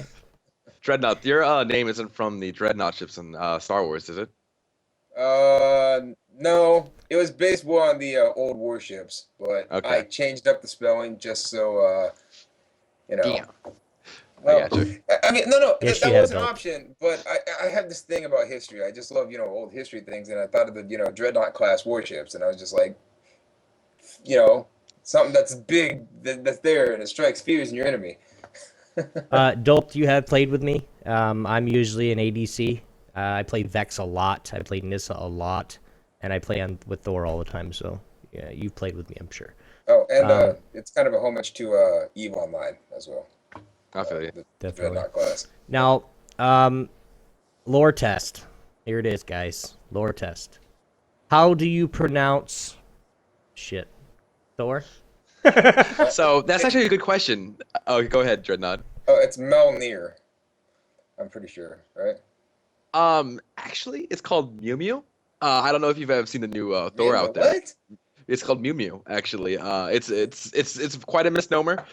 Dreadnought, your name isn't from the Dreadnought ships in Star Wars, is it? No. It was based more on the old warships, but okay. I changed up the spelling just so, you know. Damn. Well, I mean, no, yes, that was an option, but I have this thing about history. I just love, you know, old history things, and I thought of the, you know, Dreadnought class warships, and I was just like, you know, something that's big, that's there, and it strikes fears in your enemy. Dope, you have played with me. I'm usually an ADC. I play Vex a lot. I play Nissa a lot, and I play with Thor all the time. So yeah, you've played with me, I'm sure. Oh, and it's kind of a homage to EVE Online as well. I feel you. Definitely. Dreadnought class. Now, lore test. Here it is, guys. Lore test. How do you pronounce shit? Thor? So that's actually a good question. Oh, go ahead, Dreadnought. Oh, it's Melnir. I'm pretty sure, right? Actually, it's called Mew Mew. I don't know if you've ever seen the new Thor out there. What? It's called Mew Mew. Actually, it's quite a misnomer.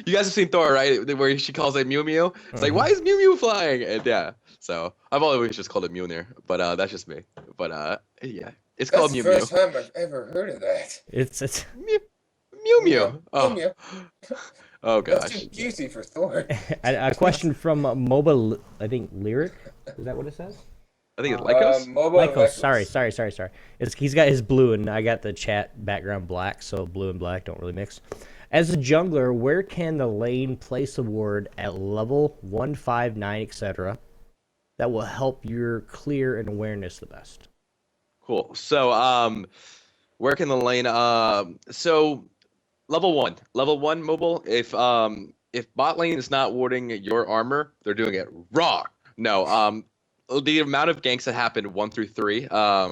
You guys have seen Thor, right? Where she calls it Mew Mew. It's like, why is Mew Mew flying? And yeah, so I've always just called it Mjolnir, but that's just me. But yeah, it's called Mew Mew. That's the first time I've ever heard of that. It's Mew Mew. Oh. Mew Mew. Oh gosh. That's too juicy for Thor. a question from MOBA, I think Lyric. Is that what it says? I think it's Lycos. Lycos. Sorry. He's got his blue, and I got the chat background black, so blue and black don't really mix. As a jungler, where can the lane place a ward at level 1, 5, 9, etc. that will help your clear and awareness the best? Cool. So, where can the lane? So, level 1 mobile. If bot lane is not warding your armor, they're doing it wrong. No. The amount of ganks that happen 1 through 3 are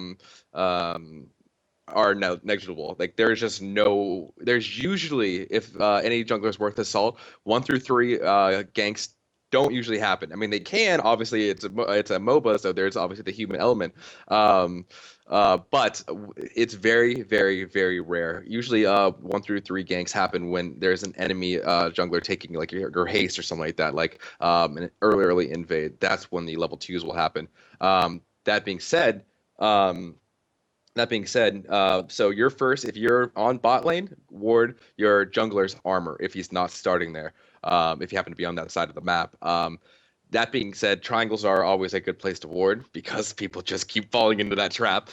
negligible. Like there's just no. There's usually, if any jungler is worth the salt, 1 through 3 ganks don't usually happen. I mean, they can. Obviously, it's a MOBA, so there's obviously the human element. But it's very, very, very rare. Usually, 1 through 3 ganks happen when there's an enemy jungler taking like your haste or something like that, like an early invade. That's when the level 2s will happen. That being said, so you're first, if you're on bot lane, ward your jungler's armor if he's not starting there, if you happen to be on that side of the map. That being said, triangles are always a good place to ward because people just keep falling into that trap.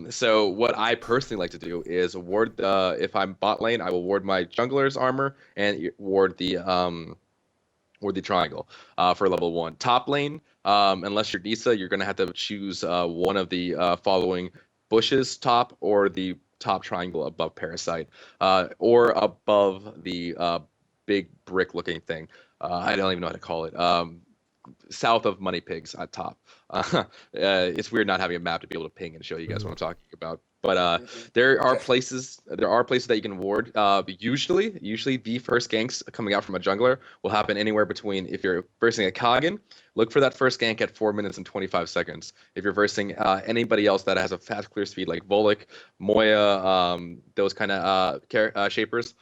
So what I personally like to do is ward if I'm bot lane, I will ward my jungler's armor and ward the triangle for level 1. Top lane, unless you're Nisa, you're going to have to choose one of the following bushes top or the top triangle above Parasite or above the big brick looking thing. I don't even know how to call it. South of Money Pigs at top. It's weird not having a map to be able to ping and show you guys what I'm talking about. But there are places that you can ward. Usually the first ganks coming out from a jungler will happen anywhere between, if you're versing a Kagen, look for that first gank at 4 minutes and 25 seconds. If you're versing anybody else that has a fast clear speed like Volek, Moya, those kind of shapers,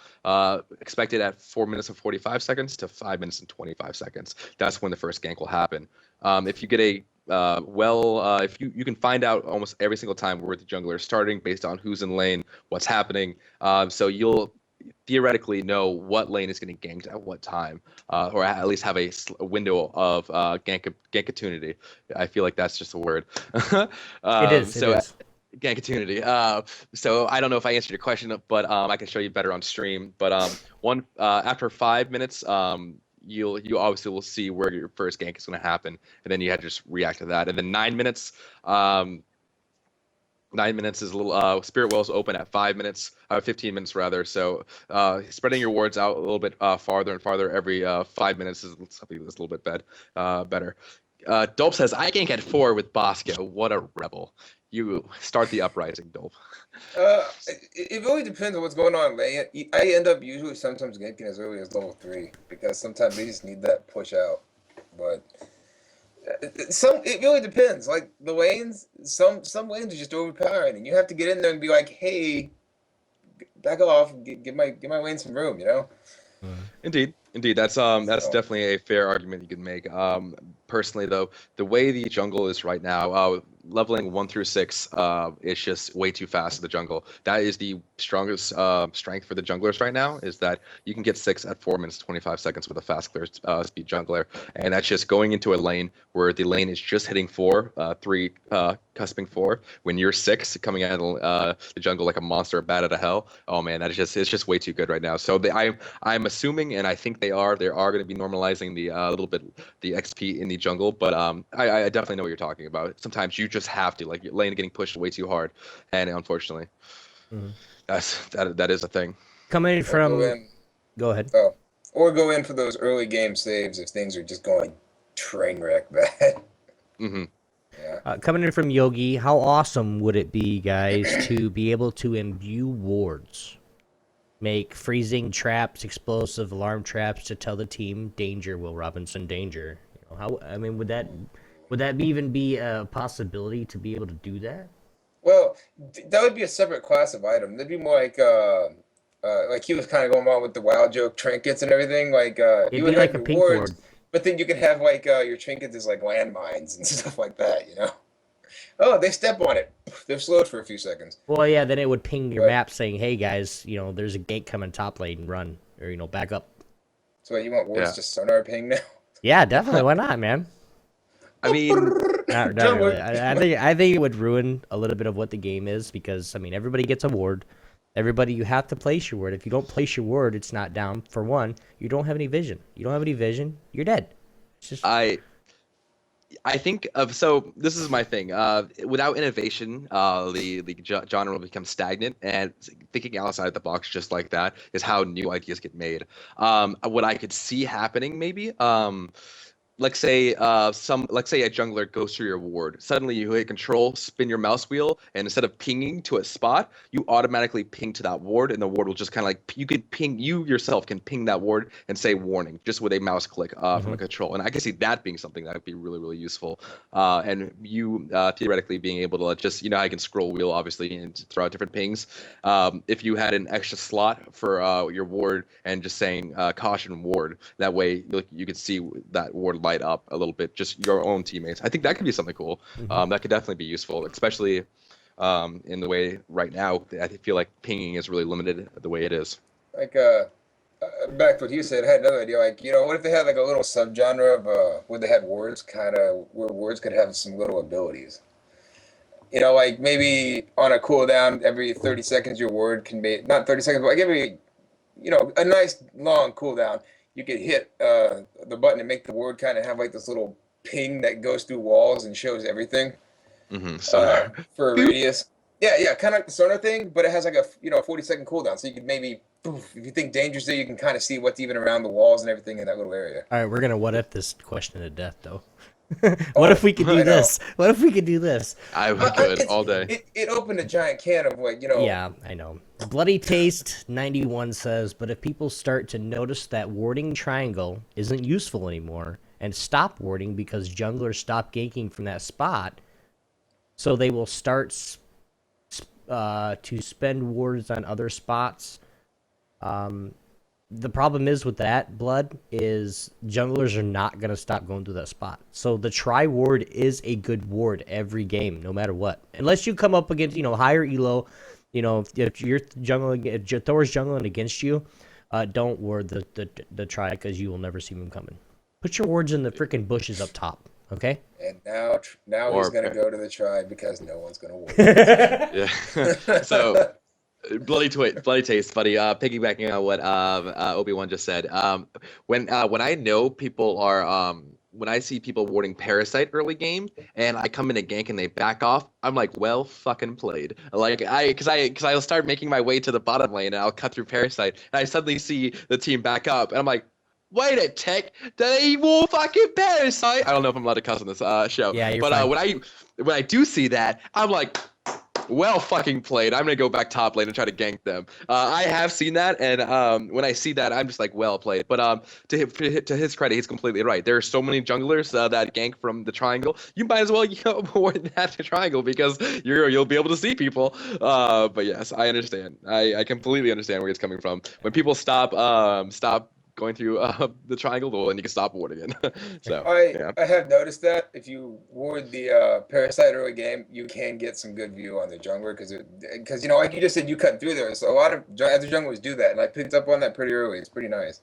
expect it at 4 minutes and 45 seconds to 5 minutes and 25 seconds. That's when the first gank will happen. If you get if you can find out almost every single time where the jungler is starting based on who's in lane, what's happening. So you'll theoretically know what lane is getting ganked at what time, or at least have a window of gank opportunity. I feel like that's just a word. It is. Gank opportunity. So I don't know if I answered your question, but I can show you better on stream. But after 5 minutes, you obviously will see where your first gank is going to happen, and then you have to just react to that. And then 9 minutes. 9 minutes is a little. Spirit Wells open at 5 minutes, 15 minutes rather. So spreading your wards out a little bit farther and farther every 5 minutes is something that's a little bit better. Dope says, I gank at 4 with Bosco. What a rebel. You start the uprising, Dope. It really depends on what's going on. I end up usually sometimes ganking as early as level 3 because sometimes they just need that push out. But it really depends. Like the lanes, some lanes are just overpowering, and you have to get in there and be like, "Hey, back off, give my lane some room," you know. Indeed. That's definitely a fair argument you can make. Personally, though, the way the jungle is right now, leveling 1 through 6 is just way too fast in the jungle. That is the strongest strength for the junglers right now, is that you can get 6 at 4 minutes 25 seconds with a fast clear speed jungler, and that's just going into a lane where the lane is just hitting 4, 3 cusping 4. When you're 6 coming out of the jungle like a monster bat out of hell, oh man, it's just way too good right now. So I'm assuming, and I think they are going to be normalizing the little bit the XP in the jungle, but I definitely know what you're talking about. Sometimes you just have to, like, your lane getting pushed way too hard, and unfortunately, that is a thing. Coming from, go ahead. Oh, or go in for those early game saves if things are just going train wreck bad. Mm-hmm. Yeah. Coming in from Yogi, how awesome would it be, guys, to be able to imbue wards, make freezing traps, explosive alarm traps to tell the team, danger, Will Robinson, danger. You know, would that even be a possibility to be able to do that? Well, that would be a separate class of item. That'd be more like he was kind of going on with the wild joke trinkets and everything. Like It'd you would be like have a your pink wards, ward. but then you could have like your trinkets as like landmines and stuff like that. You know. Oh, they step on it. They're slowed for a few seconds. Well, yeah, then it would ping your map saying, "Hey guys, you know, there's a gate coming top lane, run," or back up. So you want wards to sonar ping now? Yeah, definitely. Why not, man? I mean, not really. I think it would ruin a little bit of what the game is, because everybody gets a ward. Everybody, you have to place your ward. If you don't place your ward, it's not down. For one, you don't have any vision. You don't have any vision, you're dead. It's just... I think so this is my thing. Without innovation, the genre will become stagnant, and thinking outside the box just like that is how new ideas get made. What I could see happening maybe let's say let's say a jungler goes through your ward. Suddenly you hit control, spin your mouse wheel, and instead of pinging to a spot, you automatically ping to that ward, and the ward will just kind of like you can ping you yourself can ping that ward and say warning just with a mouse click from a control. And I can see that being something that would be really really useful. And you theoretically being able to just how you can scroll wheel obviously and throw out different pings. If you had an extra slot for your ward and just saying caution ward, that way you could see that ward light up a little bit, just your own teammates. I think that could be something cool. That could definitely be useful, especially in the way right now. I feel like pinging is really limited the way it is. Like back to what you said, I had another idea. Like, what if they had like a little subgenre of where they had words, kind of where words could have some little abilities. Like maybe on a cooldown, every 30 seconds, your word can be not 30 seconds, but like every, a nice long cooldown, you could hit the button and make the word kind of have like this little ping that goes through walls and shows everything Sonar. for a radius. Yeah, kind of like the sonar thing, but it has like a 40-second cooldown, so you could maybe if you think danger's there, you can kind of see what's even around the walls and everything in that little area. All right, we're gonna what if this question to death though. What if we could do this? What if we could do this? I would all day. It opened a giant can of like. Yeah, I know. Bloody Taste 91 says, but if people start to notice that warding triangle isn't useful anymore and stop warding because junglers stop ganking from that spot, so they will start to spend wards on other spots. The problem is with that, Blood, is junglers are not going to stop going through that spot. So the try ward is a good ward every game, no matter what. Unless you come up against, higher elo, if you're jungling, if Thor's jungling against you, don't ward the try because you will never see them coming. Put your wards in the freaking bushes up top, okay? And now he's going to go to the try because no one's going to ward. Yeah. So... Bloody Taste, buddy. Piggybacking on what Obi-Wan just said. When I know people are when I see people warding Parasite early game and I come in a gank and they back off, I'm like, well fucking played. Like because I'll start making my way to the bottom lane and I'll cut through Parasite and I suddenly see the team back up and I'm like, wait a tick, they will fucking Parasite. I don't know if I'm allowed to cuss on this show. Yeah, you're but fine. when I do see that, I'm like, well fucking played. I'm going to go back top lane and try to gank them. I have seen that, and when I see that, I'm just like, well played. But to his credit, he's completely right. There are so many junglers that gank from the triangle. You might as well ward that triangle because you'll be able to see people. But yes, I understand. I completely understand where he's coming from. When people stop going through the triangle, well, then you can stop warding it. So I have noticed that if you ward the Parasite early game, you can get some good view on the jungler because like you just said, you cut through there. So a lot of other junglers do that, and I picked up on that pretty early. It's pretty nice,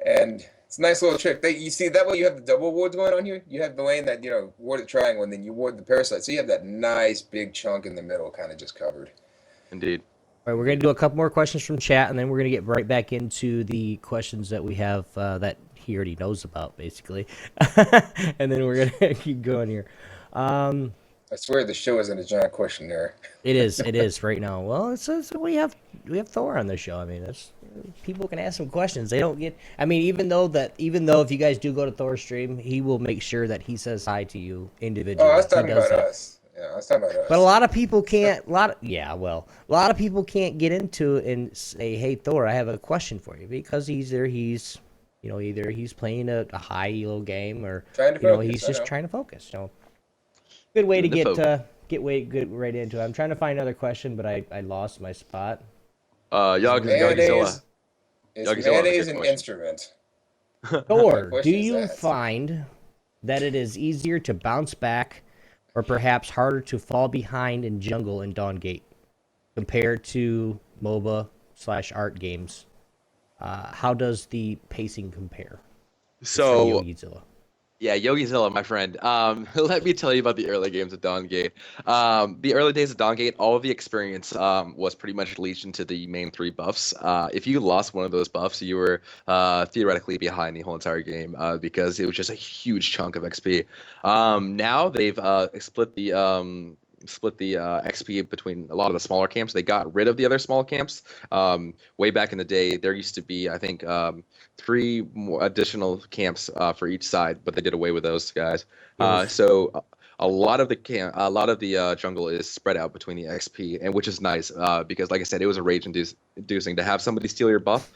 and it's a nice little trick. You see that way you have the double wards going on here. You have the lane that ward the triangle, and then you ward the Parasite, so you have that nice big chunk in the middle, kind of just covered. Indeed. All right, we're going to do a couple more questions from chat, and then we're going to get right back into the questions that we have that he already knows about, basically. And then we're going to keep going here. I swear the show isn't a giant questionnaire. It is right now. Well, we have Thor on the show. I mean, people can ask some questions. They don't get. I mean, even though if you guys do go to Thor's stream, he will make sure that he says hi to you individually. Oh, I was talking about us. Yeah, I was talking about us. But a lot of people can't. A lot of people can't get into it and say, "Hey, Thor, I have a question for you," because either he's playing a high elo game or he's just trying to focus. So, good way to get right into it. I'm trying to find another question, but I lost my spot. Mayonnaise is an instrument. Thor, do you find that it is easier to bounce back, or perhaps harder to fall behind in jungle in DawnGate compared to MOBA/art games? How does the pacing compare? So, yeah, YogiZilla, my friend. Let me tell you about the early games of DawnGate. The early days of DawnGate, all of the experience was pretty much leached into the main 3 buffs. If you lost one of those buffs, you were theoretically behind the whole entire game because it was just a huge chunk of XP. Now they've split the split the XP between a lot of the smaller camps. They got rid of the other small camps. Way back in the day, there used to be, I think, 3 more additional camps for each side, but they did away with those guys. So a lot of the jungle is spread out between the XP, and which is nice because, like I said, it was a rage-inducing to have somebody steal your buff.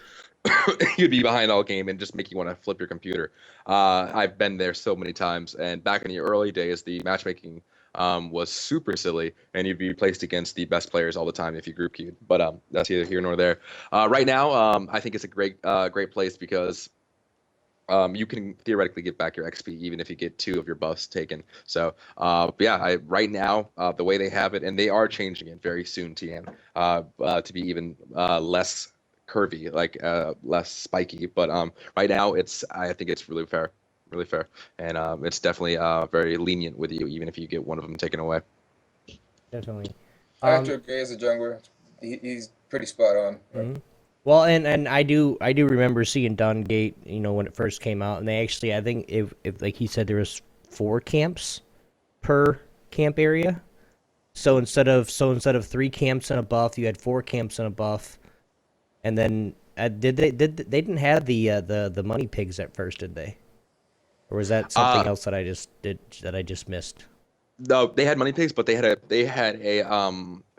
You'd be behind all game and just make you want to flip your computer. I've been there so many times, and back in the early days, the matchmaking was super silly, and you'd be placed against the best players all the time if you group queued. But that's neither here nor there. Right now, I think it's a great place because you can theoretically get back your XP even if you get 2 of your buffs taken. So, but yeah, right now, the way they have it, and they are changing it very soon, TN, to be even less curvy, like less spiky. But right now, I think it's really fair, and it's definitely very lenient with you, even if you get one of them taken away. Definitely. I have to agree as a jungler. He's pretty spot on. Mm-hmm. Well, and I do remember seeing DawnGate, when it first came out, and they actually, I think if like he said, there was 4 camps per camp area. So instead of 3 camps and a buff, you had 4 camps and a buff. And then they didn't have the money pigs at first, did they? Or was that something else that I just missed? No, they had money pigs, but they had a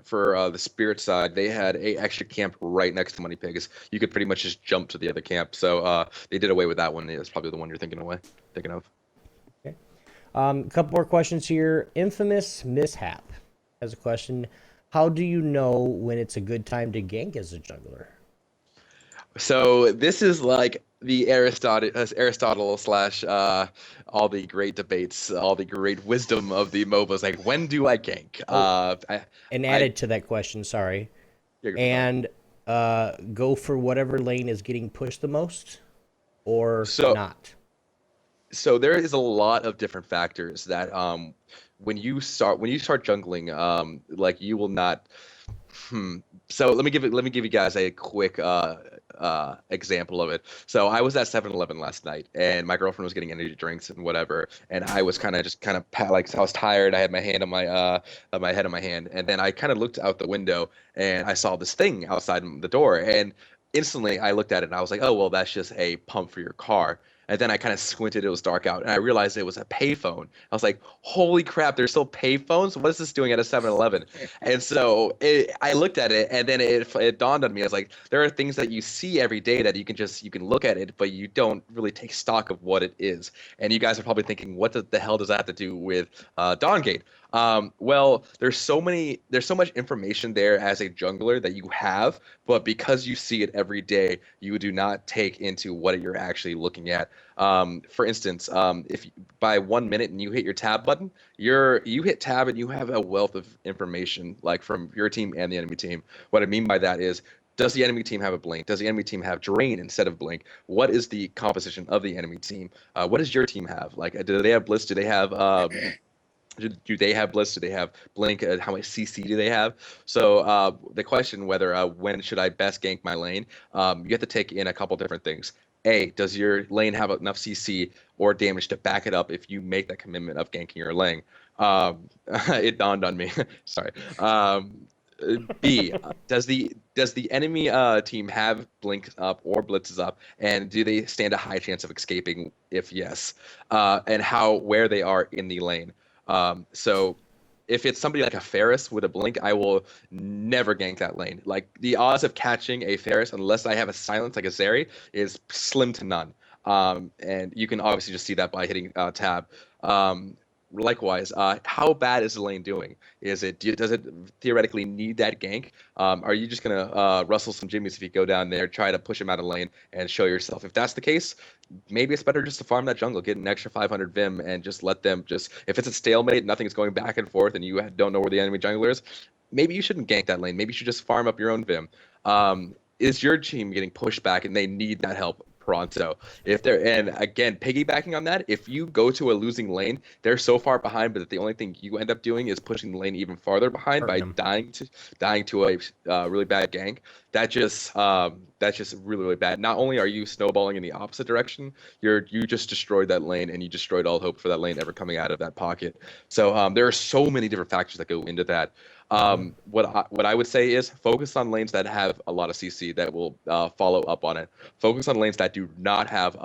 for the spirit side, they had a extra camp right next to money pigs. You could pretty much just jump to the other camp. So they did away with that one. It's probably the one you're thinking of. Okay. A couple more questions here. Infamous Mishap has a question. How do you know when it's a good time to gank as a jungler? So this is like the Aristotle slash all the great debates, all the great wisdom of the MOBAs. Like, when do I gank? And added to that question, sorry. And go for whatever lane is getting pushed the most, or not. So there is a lot of different factors that when you start jungling, like you will not. So let me give you guys a quick example of it. So I was at 7-Eleven last night, and my girlfriend was getting energy drinks and whatever, and I was kind of like, I was tired. I had my hand on my head on my hand, and then I kind of looked out the window and I saw this thing outside the door, and instantly I looked at it and I was like, oh well, that's just a pump for your car. And then I kind of squinted, it was dark out, and I realized it was a payphone. I was like, holy crap, there's still payphones? What is this doing at a 7-Eleven? And so I looked at it, and then it dawned on me. I was like, there are things that you see every day that you can look at it, but you don't really take stock of what it is. And you guys are probably thinking, what the hell does that have to do with DawnGate? Well, there's so much information there as a jungler that you have, but because you see it every day, you do not take into what you're actually looking at. For instance, if by 1 minute and you hit your tab button, you hit tab and you have a wealth of information, like from your team and the enemy team. What I mean by that is, does the enemy team have a blink? Does the enemy team have drain instead of blink? What is the composition of the enemy team? What does your team have? Like, do they have blitz? Do they have do they have blitz? Do they have blink? How much CC do they have? So the question whether when should I best gank my lane, you have to take in a couple different things. A, does your lane have enough CC or damage to back it up if you make that commitment of ganking your lane? It dawned on me. Sorry. B, does the enemy team have blink up or blitzes up, and do they stand a high chance of escaping? If yes, and where they are in the lane. So if it's somebody like a Ferris with a blink, I will never gank that lane. Like, the odds of catching a Ferris, unless I have a silence like a Zeri, is slim to none. And you can obviously just see that by hitting tab. Likewise, how bad is the lane doing? Does it theoretically need that gank? Are you just gonna rustle some jimmies if you go down there, try to push him out of lane and show yourself? If that's the case, maybe it's better just to farm that jungle, get an extra 500 Vim, and just let them if it's a stalemate, nothing's going back and forth, and you don't know where the enemy jungler is, maybe you shouldn't gank that lane. Maybe you should just farm up your own Vim. Is your team getting pushed back and they need that help? pronto. And again, piggybacking on that, if you go to a losing lane, they're so far behind, but the only thing you end up doing is pushing the lane even farther behind by dying to a really bad gank. That's just really, really bad. Not only are you snowballing in the opposite direction, you just destroyed that lane, and you destroyed all hope for that lane ever coming out of that pocket. So there are so many different factors that go into that. What I would say is focus on lanes that have a lot of CC that will follow up on it. Focus on lanes that do not have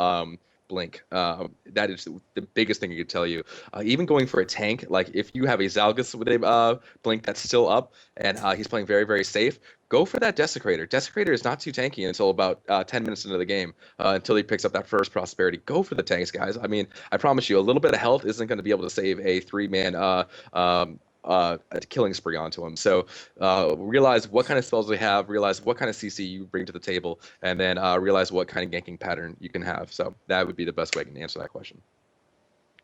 blink. That is the biggest thing I could tell you. Even going for a tank, like if you have a Zalgus with a blink that's still up and he's playing very, very safe, go for that Desecrator. Desecrator is not too tanky until about 10 minutes into the game, until he picks up that first Prosperity. Go for the tanks, guys. I mean, I promise you, a little bit of health isn't going to be able to save a 3-man a killing spree onto him. So realize what kind of spells they have, realize what kind of CC you bring to the table, and then realize what kind of ganking pattern you can have. So that would be the best way I can answer that question.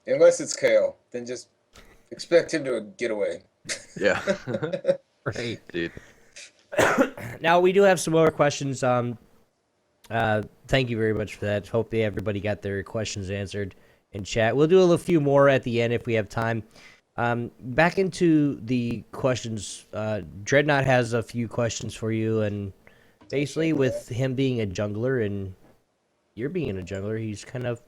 Unless it's Kale, then just expect him to get away. Yeah. Right. Dude. Now, we do have some more questions. Thank you very much for that. Hope everybody got their questions answered in chat. We'll do a few more at the end if we have time. Back into the questions. Dreadnought has a few questions for you, and basically with him being a jungler and you're being a jungler, he's kind of,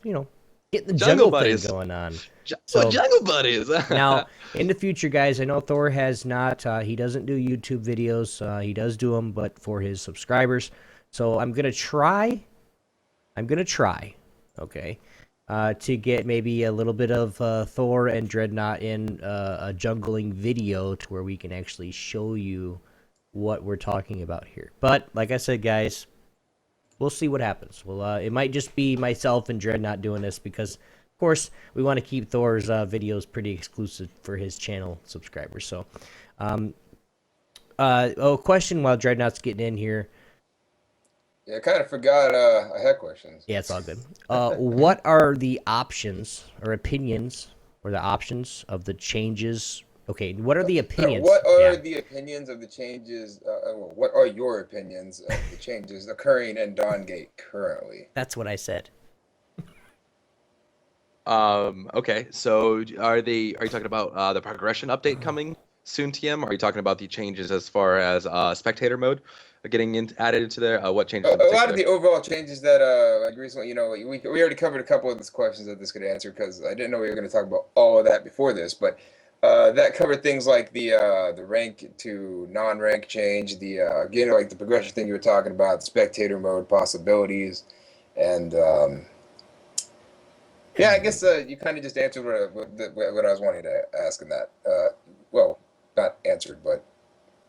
getting the jungle thing going on. Jungle buddies. Now, in the future, guys, I know Thor has not, he doesn't do YouTube videos. He does do them, but for his subscribers. So I'm going to try, okay, to get maybe a little bit of Thor and Dreadnought in a jungling video to where we can actually show you what we're talking about here. But like I said, guys, we'll see what happens. Well, it might just be myself and Dreadnought doing this because, of course, we want to keep Thor's videos pretty exclusive for his channel subscribers. So, question while Dreadnought's getting in here. Yeah, I kind of forgot I had questions. Yeah, it's all good. What are the options or opinions or the options of the changes? Okay, what are the opinions? What are the opinions of the changes? What are your opinions of the changes occurring in DawnGate currently? That's what I said. Okay, so are you talking about the progression update coming soon, TM? Or are you talking about the changes as far as spectator mode getting added into there? What changes? A lot of the overall changes that like recently, we already covered a couple of these questions that this could answer because I didn't know we were going to talk about all of that before this, but that covered things like the rank to non-rank change, the again like the progression thing you were talking about, the spectator mode possibilities, and yeah, I guess you kind of just answered what I was wanting to ask in that. Well, not answered, but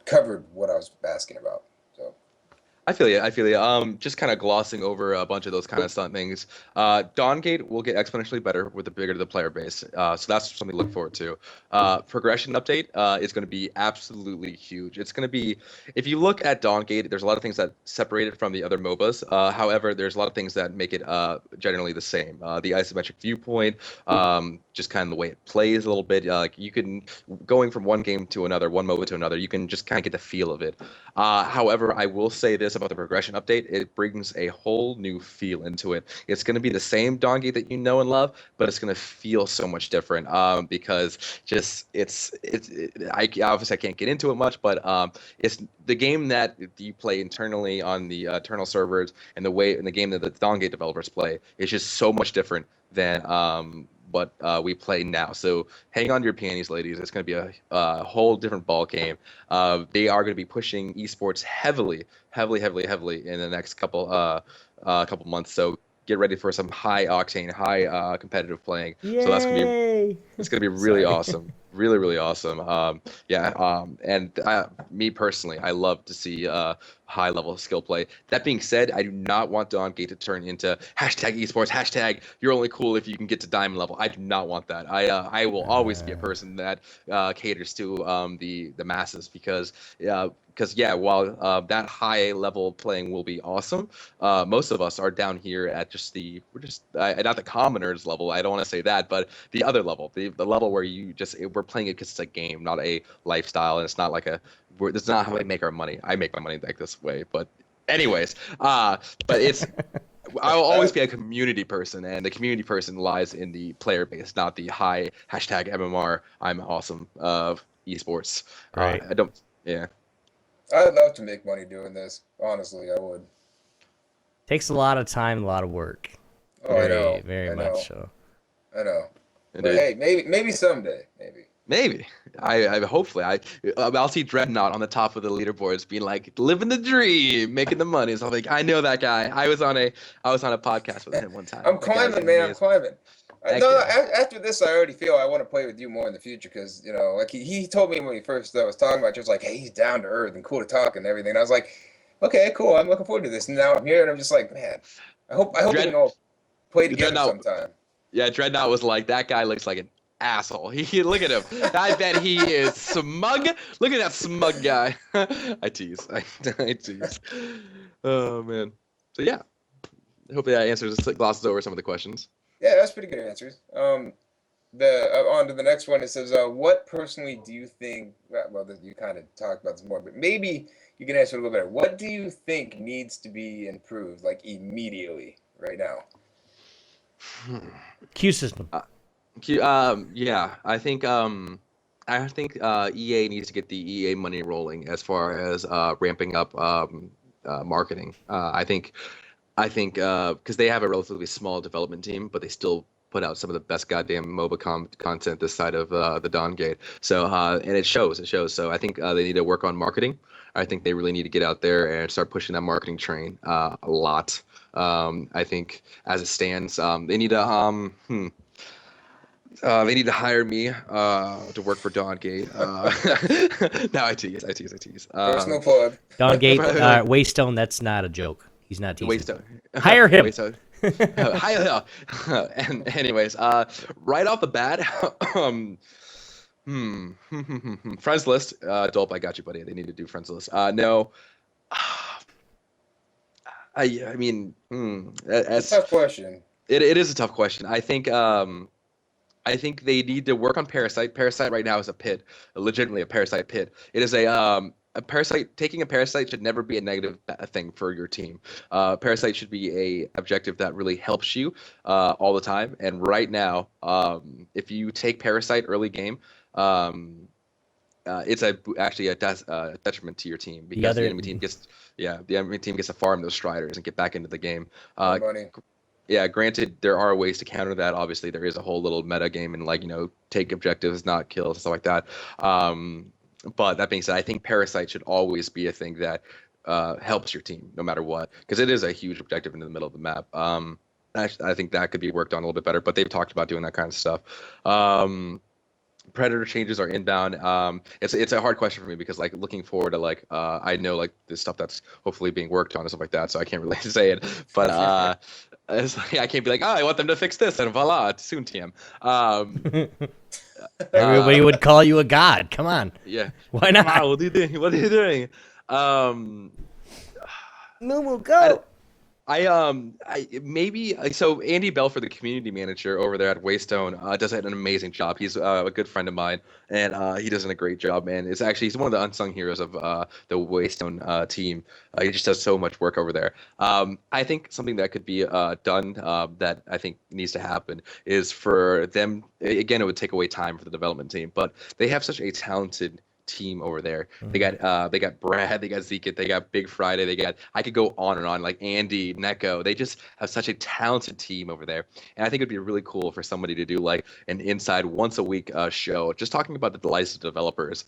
covered what I was asking about. So. I feel you. Just kind of glossing over a bunch of those kind of stunt things. DawnGate will get exponentially better with the bigger the player base. So that's something to look forward to. Progression update is going to be absolutely huge. It's going to be, if you look at DawnGate, there's a lot of things that separate it from the other MOBAs. However, there's a lot of things that make it generally the same. The isometric viewpoint, just kind of the way it plays a little bit. Like you can, going from one game to another, one MOBA to another, you can just kind of get the feel of it. However, I will say this about the progression update: it brings a whole new feel into it. It's going to be the same DawnGate that you know and love, but it's going to feel so much different because just I obviously I can't get into it much, but it's the game that you play internally on the internal servers and the game that the DawnGate developers play is just so much different than what we play now. So hang on to your panties, ladies. It's going to be a whole different ball game. They are going to be pushing esports heavily in the next couple months. So get ready for some high octane, high competitive playing. Yay! So it's gonna be really awesome. Really awesome. And me personally, I love to see high level skill play. That being said, I do not want DawnGate to turn into #esports, you're only cool if you can get to diamond level. I do not want that. I will always be a person that caters to the masses because while that high level playing will be awesome, most of us are down here at not the commoners level. I don't want to say that, but the other level, the level where we're playing it because it's a game, not a lifestyle, and it's not like that's not how we make our money. I make my money like this way, but anyways, but it's I'll always be a community person, and the community person lies in the player base, not the high hashtag MMR. I'm awesome of esports. Right. I don't. Yeah. I'd love to make money doing this. Honestly, I would. Takes a lot of time, a lot of work. Oh, I know. Very I much know. so. I know. And But hey, maybe someday, maybe. Maybe. I hopefully I'll see Dreadnought on the top of the leaderboards being like living the dream, making the money. So I'm like, I know that guy. I was on a podcast with him one time. I'm That guy's climbing, man. I'm amazing. climbing. Heck No, yeah. after this, I already feel I want to play with you more in the future because, like he told me when he first was talking about, just like, hey, he's down to earth and cool to talk and everything. And I was like, okay, cool. I'm looking forward to this. And now I'm here and I'm just like, man, I hope we Dread, can all play together Dreadnought. sometime. Yeah, Dreadnought was like, that guy looks like an asshole. Look at him. I bet he is smug. Look at that smug guy. I tease. I tease. Oh man. So yeah. Hopefully that answers, glosses over some of the questions. Yeah, that's pretty good answers. On to the next one. It says, what personally do you think? Well, you kind of talked about this more, but maybe you can answer a little better. What do you think needs to be improved, like immediately, right now? Q system. Yeah, I think EA needs to get the EA money rolling as far as ramping up marketing. I think because they have a relatively small development team, but they still put out some of the best goddamn MOBA content this side of the DawnGate. So and it shows. So I think they need to work on marketing. I think they really need to get out there and start pushing that marketing train a lot. I think as it stands, they need to hire me to work for DawnGate. No, I tease. Personal plug. DawnGate, WayStone, that's not a joke. He's not teasing. WayStone. Hire him. WayStone. And anyways, right off the bat, friends list. Dolp, I got you, buddy. They need to do friends list. No. I mean, That's a tough question. It is a tough question. I think they need to work on Parasite. Parasite right now is a pit, legitimately a Parasite pit. It is a Parasite. Taking a Parasite should never be a negative thing for your team. Parasite should be a objective that really helps you all the time. And right now, if you take Parasite early game, it's actually a detriment to your team because the enemy team gets to farm those Striders and get back into the game. Money. Yeah, granted, there are ways to counter that. Obviously, there is a whole little meta game and take objectives, not kills, and stuff like that. But that being said, I think Parasite should always be a thing that helps your team no matter what, because it is a huge objective in the middle of the map. I think that could be worked on a little bit better, but they've talked about doing that kind of stuff. Predator changes are inbound. It's a hard question for me because looking forward to I know the stuff that's hopefully being worked on and stuff like that, so I can't really say it. But it's I can't be like, I want them to fix this and voila, soon TM. Everybody would call you a god. Come on. Yeah. Why not? Wow, what are you doing? What are you doing? Moo, go. So Andy Belford, the community manager over there at WayStone, does an amazing job. He's a good friend of mine, and he does a great job, man. He's one of the unsung heroes of the WayStone team. He just does so much work over there. I think something that could be done that I think needs to happen is for them. Again, it would take away time for the development team, but they have such a talented team over there. They got Brad, they got Zeke, they got Big Friday, I could go on and on, like Andy, Neko. They just have such a talented team over there. And I think it'd be really cool for somebody to do an inside once a week show just talking about the delights of developers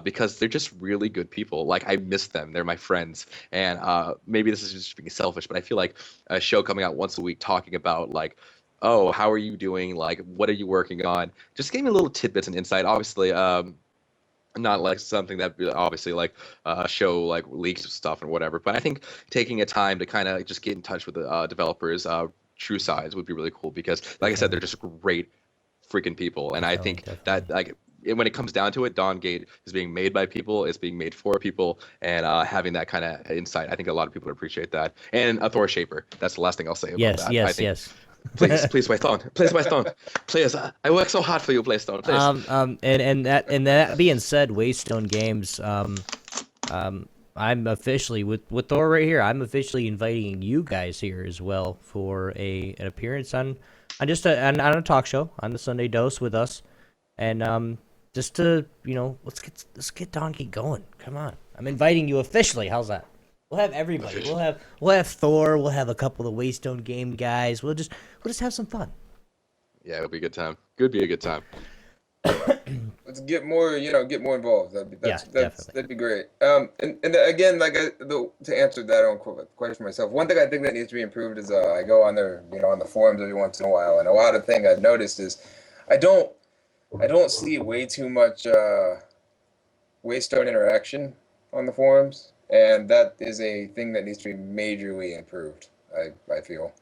because they're just really good people. I miss them. They're my friends. And maybe this is just being selfish, but I feel like a show coming out once a week talking about oh, how are you doing? What are you working on? Just give me little tidbits and insight. Obviously, not something that obviously show leaks of stuff and whatever, but I think taking a time to kind of just get in touch with the developers true sides would be really cool because I said, they're just great freaking people. And I think that when it comes down to it, DawnGate is being made by people, it's being made for people, and having that kind of insight, I think a lot of people appreciate that. And a Thor Shaper, that's the last thing I'll say about that. Yes. Please, WayStone. Please, I work so hard for you, WayStone. Please. And that being said, WayStone Games, I'm officially with Thor right here. I'm officially inviting you guys here as well for an appearance on just on a talk show on the Sunday Dose with us, and just to let's get DawnGate going. Come on, I'm inviting you officially. How's that? We'll have everybody. We'll have Thor. We'll have a couple of WayStone game guys. We'll just have some fun. Yeah, it'll be a good time. Could be a good time. Let's get more, involved. That'd be great. And again, to answer that on question myself, one thing I think that needs to be improved is I go on there, on the forums every once in a while, and a lot of thing I've noticed is I don't see way too much WayStone interaction on the forums, and that is a thing that needs to be majorly improved. I feel.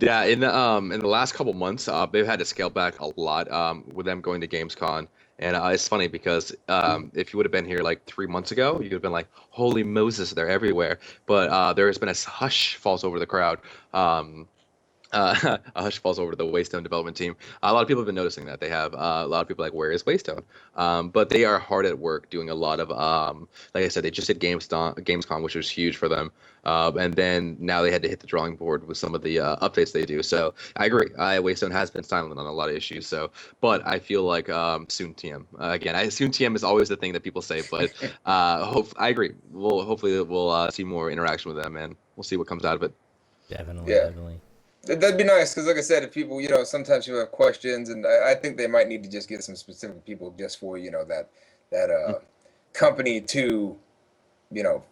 Yeah, in the last couple months, they've had to scale back a lot with them going to Gamescom, and it's funny because if you would have been here like 3 months ago, you'd have been like, "Holy Moses, they're everywhere!" But there has been a hush falls over the crowd. A hush falls over to the WayStone development team. A lot of people have been noticing that. They have a lot of people like, where is WayStone? But they are hard at work doing a lot of, like I said, they just did Gamescom, which was huge for them. And then now they had to hit the drawing board with some of the updates they do. So I agree. WayStone has been silent on a lot of issues. So, but I feel like soon TM. Again, soon TM is always the thing that people say, but I agree. Hopefully we'll see more interaction with them, and we'll see what comes out of it. Definitely, definitely. That'd be nice, because like I said, if people, sometimes you have questions, and I think they might need to just get some specific people just for, that company to,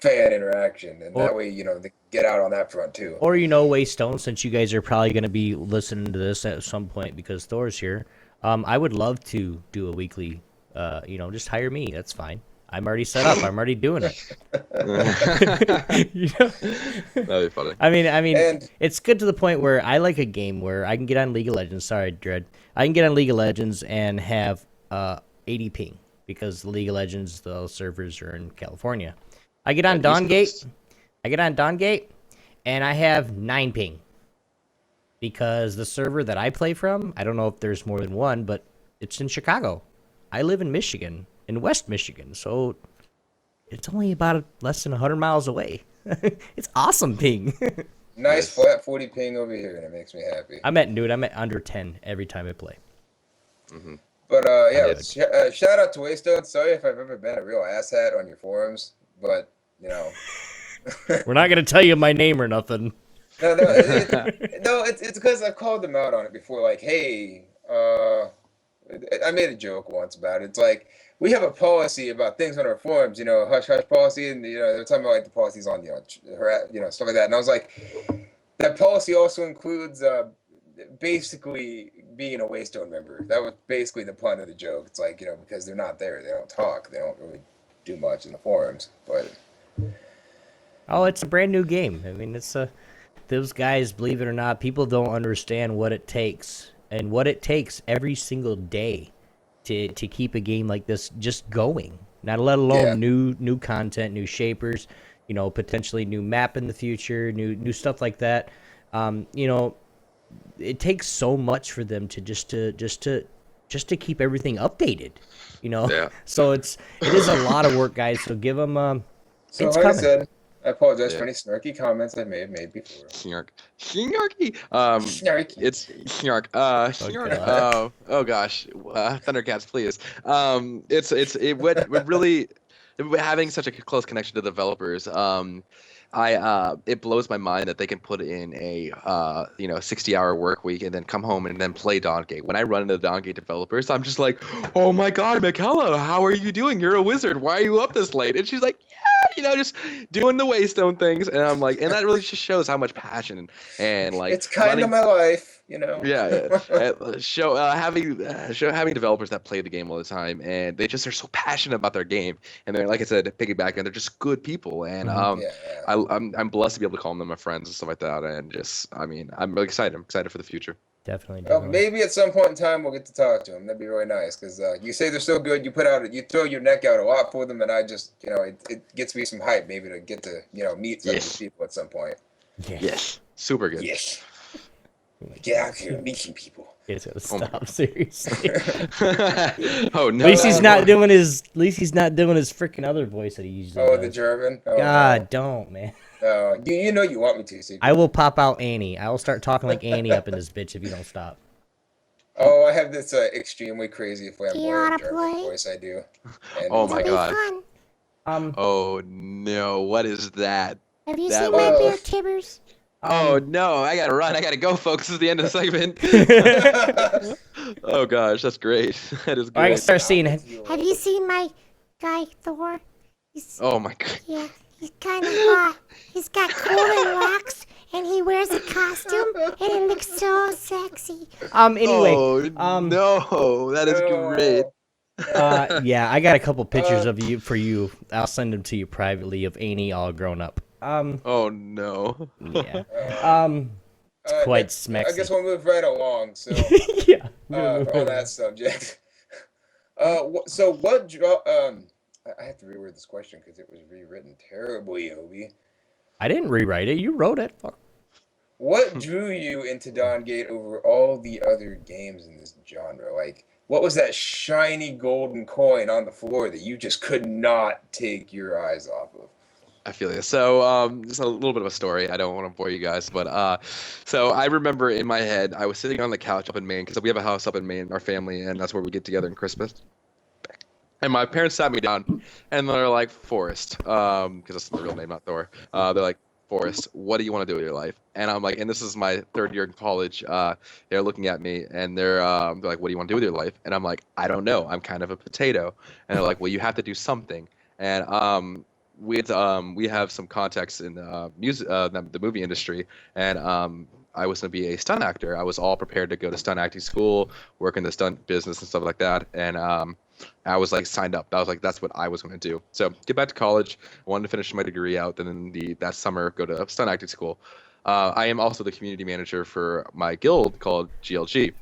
fan interaction, and that way, they get out on that front too. Or WayStone, since you guys are probably going to be listening to this at some point because Thor's here, I would love to do a weekly, just hire me. That's fine. I'm already set up. I'm already doing it. That'd be funny. I mean, it's good to the point where I like a game where I can get on League of Legends. Sorry, Dread. I can get on League of Legends and have 80 ping because League of Legends, the servers are in California. I get on DawnGate. And I have 9 ping because the server that I play from, I don't know if there's more than one, but it's in Chicago. I live in Michigan. In West Michigan, so it's only about less than 100 miles away. It's awesome ping. Nice flat 40 ping over here, and it makes me happy. I'm at under 10 every time I play. Mm-hmm. But shout out to WayStone. Sorry if I've ever been a real asshat on your forums, but we're not gonna tell you my name or nothing. No, it's because I've called them out on it before. Like, hey, I made a joke once about it. It's like, we have a policy about things on our forums, hush hush policy, and they're talking about like the policies on stuff like that. And I was like, that policy also includes basically being a WayStone member. That was basically the pun of the joke. It's like, because they're not there, they don't talk, they don't really do much in the forums. But it's a brand new game. I mean, those guys, believe it or not, people don't understand what it takes and what it takes every single day to keep a game like this just going. Not let alone new content, new shapers, potentially new map in the future, new stuff like that. It takes so much for them to just to keep everything updated. Yeah. So it is a lot of work, guys. So give them so it's like coming. I said, I apologize for any snarky comments I may have made before. Snarky. Snarky. It's snark. Snark. Oh gosh. Thundercats, please. It really having such a close connection to developers. It blows my mind that they can put in a 60-hour work week and then come home and then play DawnGate. When I run into the DawnGate developers, I'm just like, oh my God, Michaela, how are you doing? You're a wizard. Why are you up this late? And she's like, just doing the WayStone things. And I'm like, and that really just shows how much passion and like it's kind of my life, Yeah. Having developers that play the game all the time, and they're so passionate about their game, and they're, like I said, piggyback, and they're just good people, and I'm blessed to be able to call them my friends and stuff like that, and I'm really excited. I'm excited for the future. Definitely. Well, maybe at some point in time we'll get to talk to them. That'd be really nice, because you say they're so good. You throw your neck out a lot for them, and I just, it gets me some hype maybe to get to, meet some of these people at some point. Yeah. Yes. Super good. Yes. Get out here and meet some people. He's gonna stop seriously. Oh no! At least he's not doing his. At least he's not doing his freaking other voice that he usually Oh, does. the German. Oh, God, don't, man. no. You know you want me to. See. I will pop out Annie. I will start talking like Annie up in this bitch if you don't stop. Oh, I have this extremely crazy flamboyant German play? voice I do. And Oh my god! Fun. Oh no! What is that? Have you That seen my was- beer, Tibbers? Oh no! I gotta run. I gotta go, folks. This is the end of the segment. Oh gosh, that's great. That is All right, great. start seeing it. Have you seen my guy Thor? He's Oh my god. yeah, he's kind of hot. He's got golden locks, and he wears a costume, and it looks so sexy. Anyway. Oh no! That is great. Yeah, I got a couple pictures of you for you. I'll send them to you privately of Annie all grown up. Oh no. Yeah. It's quite smexy. I guess we'll move right along. So, Yeah. on that subject. So what? I have to reword this question because it was rewritten terribly, Obi. I didn't rewrite it. You wrote it. Fuck. What drew you into DawnGate over all the other games in this genre? Like, what was that shiny golden coin on the floor that you just could not take your eyes off of? I feel you. So, just a little bit of a story. I don't want to bore you guys, but so I remember in my head, I was sitting on the couch up in Maine because we have a house up in Maine, our family, and that's where we get together in Christmas. And my parents sat me down, and they're like, Forrest, because that's my real name, not Thor. They're like, Forrest, what do you want to do with your life? And I'm like, and this is my third year in college. They're looking at me, and they're like, what do you want to do with your life? And I'm like, I don't know. I'm kind of a potato. And they're like, well, you have to do something. And we have some contacts in music, the movie industry, and I was going to be a stunt actor. I was all prepared to go to stunt acting school, work in the stunt business and stuff like that. And I was like signed up. I was like, that's what I was going to do. So get back to college. I wanted to finish my degree out, and then that summer go to stunt acting school. I am also the community manager for my guild called GLG.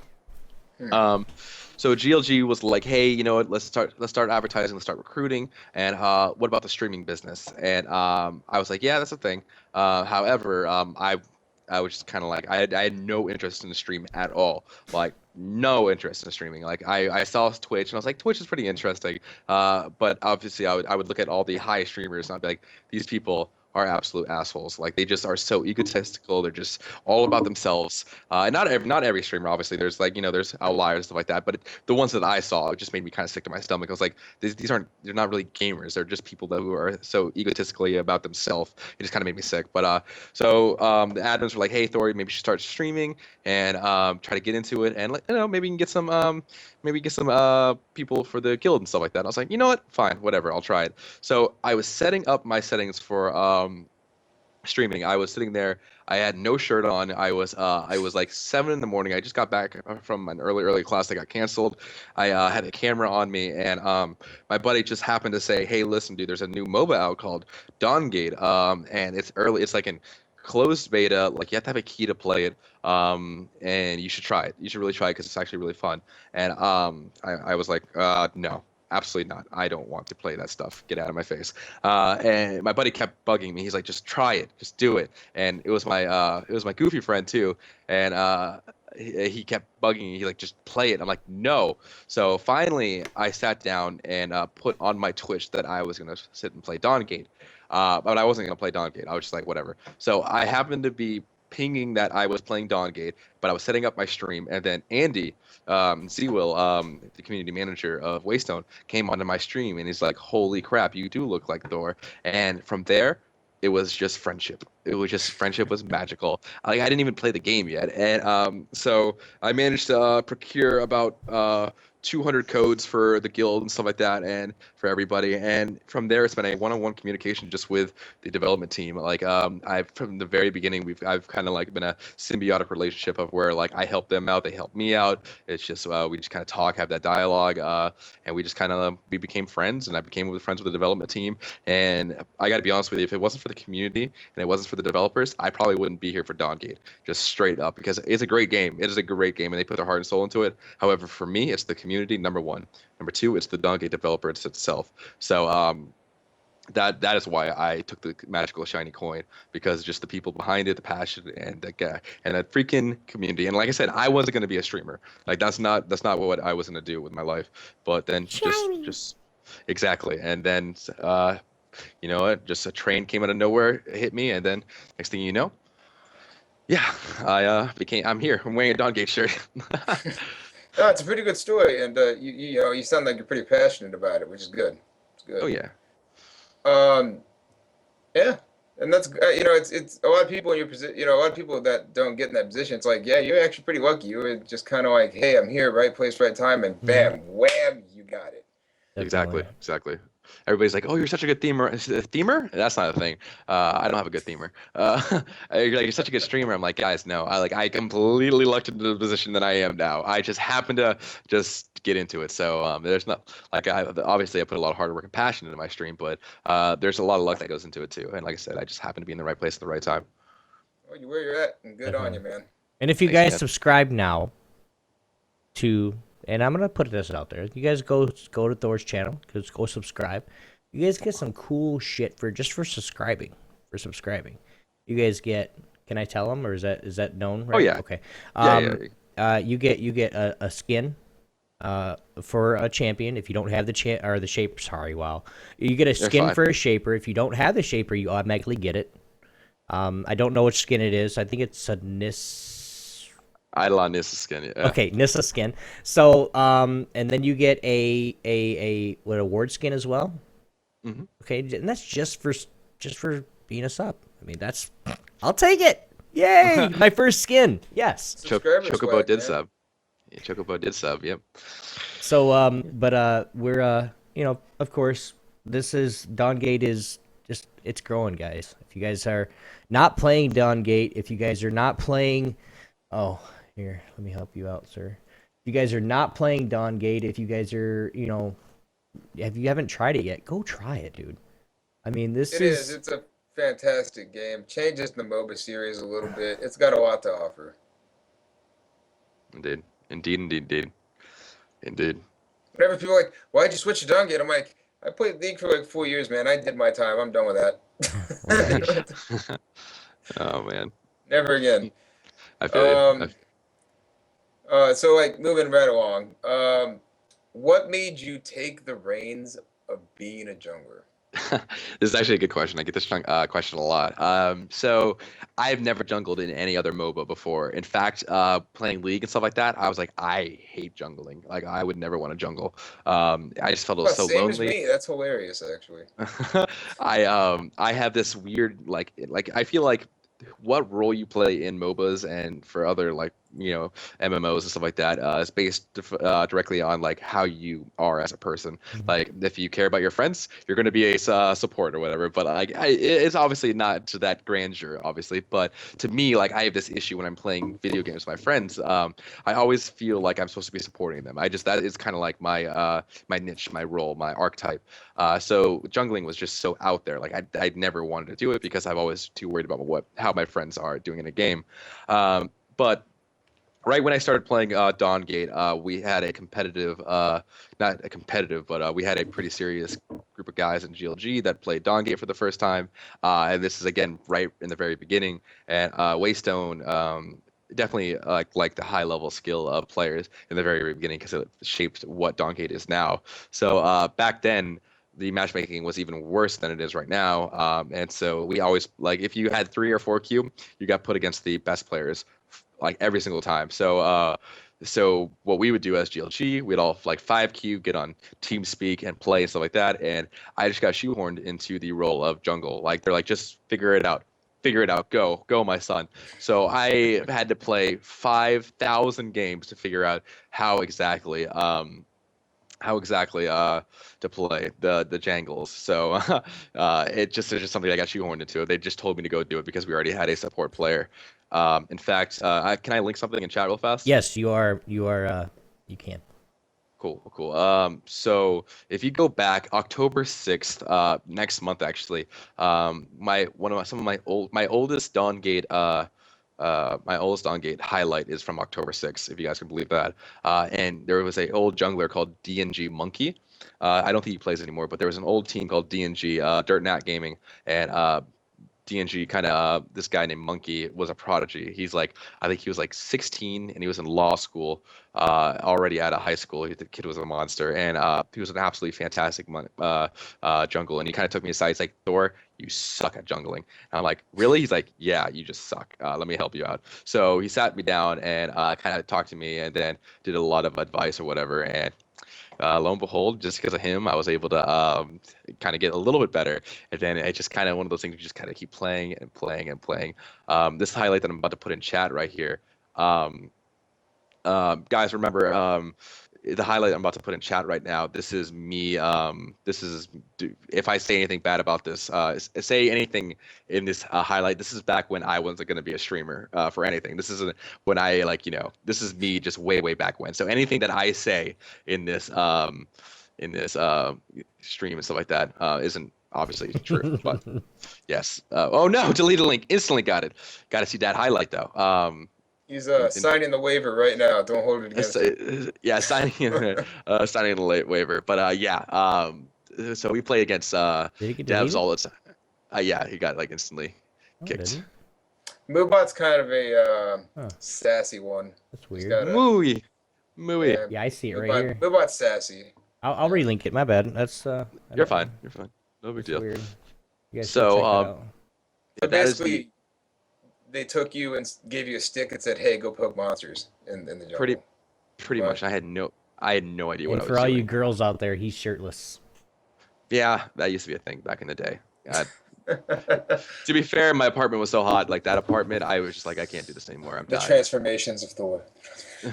So GLG was like, hey, you know what? Let's start advertising, let's start recruiting, and what about the streaming business? And I was like, yeah, that's a thing. However, I was just kind of like, I had no interest in the stream at all, like no interest in streaming. Like I saw Twitch and I was like, Twitch is pretty interesting, but obviously I would look at all the high streamers and I'd be like, these people are absolute assholes. Like they just are so egotistical. They're just all about themselves. And not every streamer, obviously. There's like, there's outliers and stuff like that. But the ones that I saw, it just made me kind of sick to my stomach. I was like, they're not really gamers. They're just people who are so egotistically about themselves. It just kind of made me sick. But so the admins were like, hey, Thor, maybe you should start streaming and try to get into it. And like, maybe you can get some people for the guild and stuff like that. And I was like, you know what? Fine, whatever. I'll try it. So I was setting up my settings for streaming. I was sitting there. I had no shirt on. I was like 7 in the morning. I just got back from an early class that got canceled. I had a camera on me, and my buddy just happened to say, "Hey, listen, dude, there's a new MOBA out called DawnGate, and it's early. It's like in closed beta. Like you have to have a key to play it, and you should try it. You should really try it because it's actually really fun." And I was like, no. Absolutely not. I don't want to play that stuff. Get out of my face. And my buddy kept bugging me. He's like, just try it. Just do it. And it was my goofy friend too. And he kept bugging me. He's like, just play it. I'm like, no. So finally, I sat down and put on my Twitch that I was gonna sit and play DawnGate. But I wasn't gonna play DawnGate. I was just like, whatever. So I happened to be pinging that I was playing DawnGate, but I was setting up my stream, and then Andy Seawill, the community manager of WayStone, came onto my stream, and he's like, "Holy crap, you do look like Thor!" And from there, it was just friendship. Friendship was magical. Like I didn't even play the game yet, and so I managed to procure about 200 codes for the guild and stuff like that, and for everybody. And from there, it's been a one-on-one communication just with the development team. Like I've from the very beginning, I've kind of like been a symbiotic relationship of where like I help them out, they help me out. It's just we just kind of talk, have that dialogue, and we just kind of we became friends, and I became friends with the development team. And I got to be honest with you, if it wasn't for the community and it wasn't for the developers, I probably wouldn't be here for DawnGate, just straight up, because it's a great game. It is a great game, and they put their heart and soul into it. However, for me, it's the community, number one. Number two, it's the DawnGate developer itself. So that is why I took the magical shiny coin, because just the people behind it, the passion, and that guy, and that freaking community. And like I said, I wasn't going to be a streamer. Like that's not what I was going to do with my life. But then Shiny. just exactly. And then you know what? Just a train came out of nowhere, hit me, and then next thing you know, yeah, I'm here. I'm wearing a DawnGate shirt. No, it's a pretty good story, and you know, you sound like you're pretty passionate about it, which is good. It's Oh good. yeah. Um, yeah, and that's you know, it's a lot of people in your position. You know, a lot of people that don't get in that position. It's like, yeah, you're actually pretty lucky. You were just kind of like, hey, I'm here, right place, right time, and bam, wham, you got it. Exactly, Definitely. exactly. Everybody's like, "Oh, you're such a good themer." A themer? That's not a thing. I don't have a good themer. You're such a good streamer. I'm like, guys, no. I completely lucked into the position that I am now. I just happened to just get into it. So there's not like obviously I put a lot of hard work and passion into my stream, but there's a lot of luck that goes into it too. And like I said, I just happened to be in the right place at the right time. Well, you where you're at, and good on you, Definitely. man. And if you Thanks, guys man. subscribe now to, and I'm gonna put this out there, you guys go to Thor's channel, just go subscribe. You guys get some cool shit for subscribing. For subscribing, you guys get. Can I tell them, or is that known? Right? Yeah. Okay. Yeah, yeah. You get a skin. For a champion, if you don't have the shaper. Sorry, wow. You get a You're skin fine. for a shaper. If you don't have the shaper, you automatically get it. I don't know which skin it is. I think it's a Nis. Eidolon is a skin. Yeah. Okay, Nissa skin. So, and then you get a what award skin as well. hmm Okay, and that's just for being a sub. I mean, I'll take it. Yay, my first skin. Yes. Subscriber Chocobo swag, did man. sub. Yeah, Chocobo did sub. Yep. So, but we're of course, this is DawnGate is just it's growing, guys. If you guys are not playing DawnGate, if you guys are not playing, oh, here, let me help you out, sir. If you guys are not playing DawnGate, if you guys are, if you haven't tried it yet, go try it, dude. I mean, this It is. is It's a fantastic game. Changes the MOBA series a little bit. It's got a lot to offer. Indeed. Indeed. Indeed. Indeed. Indeed. Whenever people are like, why'd you switch to DawnGate? I'm like, I played League for like 4 years, man. I did my time. I'm done with that. Oh man. Never again. I feel you. Um, so like moving right along. What made you take the reins of being a jungler? This is actually a good question. I get this question a lot. So I've never jungled in any other MOBA before. In fact, playing League and stuff like that, I was like, I hate jungling. Like I would never want to jungle. I just felt it was Well, so same as lonely. me. That's hilarious, actually. I have this weird like I feel like what role you play in MOBAs and for other like MMOs and stuff like that is based directly on like how you are as a person. Like if you care about your friends, you're going to be a support or whatever. But like it's obviously not to that grandeur, obviously. But to me, like I have this issue when I'm playing video games with my friends. I always feel like I'm supposed to be supporting them. That is kind of like my niche, my role, my archetype. So jungling was just so out there. Like I never wanted to do it because I'm always too worried about how my friends are doing in a game. But right when I started playing DawnGate, we had a competitive, not a competitive, but we had a pretty serious group of guys in GLG that played DawnGate for the first time. And this is again right in the very beginning. And WayStone definitely like the high level skill of players in the very, very beginning because it shaped what DawnGate is now. So back then, the matchmaking was even worse than it is right now. And so we always like if you had 3 or 4 Q, you got put against the best players like every single time. So what we would do as GLG, we'd all like 5Q, get on TeamSpeak and play and stuff like that. And I just got shoehorned into the role of jungle. Like they're like, just figure it out. Figure it out. Go, my son. So I had to play 5,000 games to figure out how exactly to play the jangles. So it's just something I got shoehorned into. They just told me to go do it because we already had a support player. In fact, can I link something in chat real fast? yes, you are. You can. Cool. So if you go back October 6th, next month actually, my oldest DawnGate my oldest DawnGate highlight is from October 6th, if you guys can believe that. And there was a old jungler called DNG Monkey. I don't think he plays anymore, but there was an old team called DNG, Dirt Nat Gaming, and DNG kind of this guy named Monkey was a prodigy. He's like, I think he was like 16 and he was in law school, already out of high school. The kid was a monster, and he was an absolutely fantastic jungle. And he kind of took me aside. He's like, Thor, you suck at jungling. And I'm like, really? He's like, yeah, you just suck. Let me help you out. So he sat me down and kind of talked to me, and then did a lot of advice or whatever. And lo and behold, just because of him, I was able to kind of get a little bit better. And then it's just kind of one of those things you just kind of keep playing and playing and playing. This highlight that I'm about to put in chat right here. Guys, remember, the highlight I'm about to put in chat right now, this is me. If I say anything bad about this, say anything in this highlight, this is back when I wasn't going to be a streamer for anything. This isn't when I this is me just way, way back when. So anything that I say in this stream and stuff like that isn't obviously true. But yes. Oh no, deleted link. Instantly got it. Got to see that highlight though. He's signing the waiver right now. Don't hold it against him. Yeah, signing the late waiver. But so we play against Did he get devs deleted? all the time. Yeah, he got like instantly Oh, did kicked. he? Moobot's kind of a Huh. sassy one. That's He's weird. got a- Mooey. Yeah, I see it right here. Moobot's sassy. I'll relink it. My bad. That's You're fine. You're fine. No big That's deal. weird. You guys should So, check that out. So that is basically, they took you and gave you a stick and said, "Hey, go poke monsters in the jungle." Pretty Right. much. I had no idea what And I was for all doing. you girls out there, he's shirtless. Yeah, that used to be a thing back in the day. To be fair, my apartment was so hot. Like that apartment, I was just like, I can't do this anymore. I'm The dying. transformations of Thor.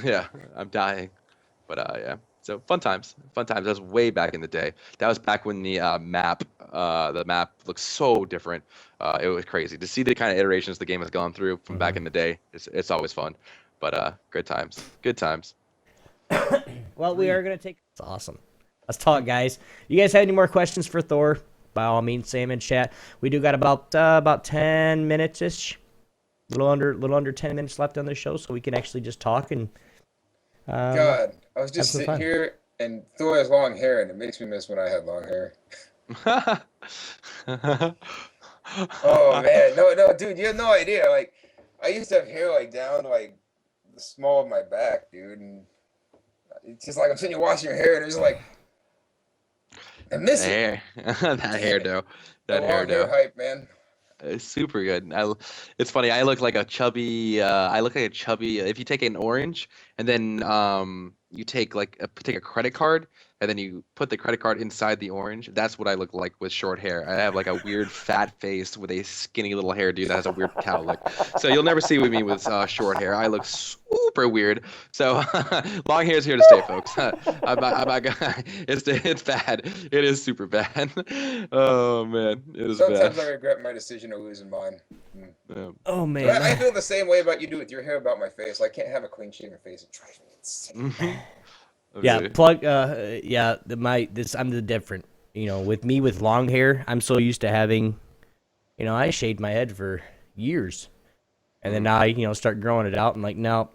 Yeah, I'm dying. But yeah. So fun times. That was way back in the day. That was back when the map looked so different. It was crazy to see the kind of iterations the game has gone through from back in the day. It's always fun. But good times. Good times. Well, we are gonna take. It's awesome. Let's talk, guys. You guys have any more questions for Thor? By all means, say them in chat. We do got about 10 minutes ish, little under 10 minutes left on the show, so we can actually just talk and. God, I was just some sitting fun. here, and Thor has long hair, and it makes me miss when I had long hair. Oh man, no, dude, you have no idea. Like, I used to have hair like down like the small of my back, dude, and it's just like I'm sitting here washing your hair, and it's like I miss it. Hair. That hair though. That The hair long hair though. hype, man. It's super good. It's funny. I look like a chubby. If you take an orange and then you take take a credit card and then you put the credit card inside the orange. That's what I look like with short hair. I have like a weird fat face with a skinny little hairdo that has a weird cow look. So you'll never see me with short hair. I look super weird. So long hair is here to stay, folks. It's bad. It is super bad. Oh man, it is Sometimes I bad. regret my decision of losing mine. Yeah. Oh But man. I feel the same way about you do with your hair about my face. I can't have a clean shaven face. It drives me insane. Yeah, Okay. plug. I'm the different. With long hair, I'm so used to having. I shaved my head for years, and then now I start growing it out. And like, no,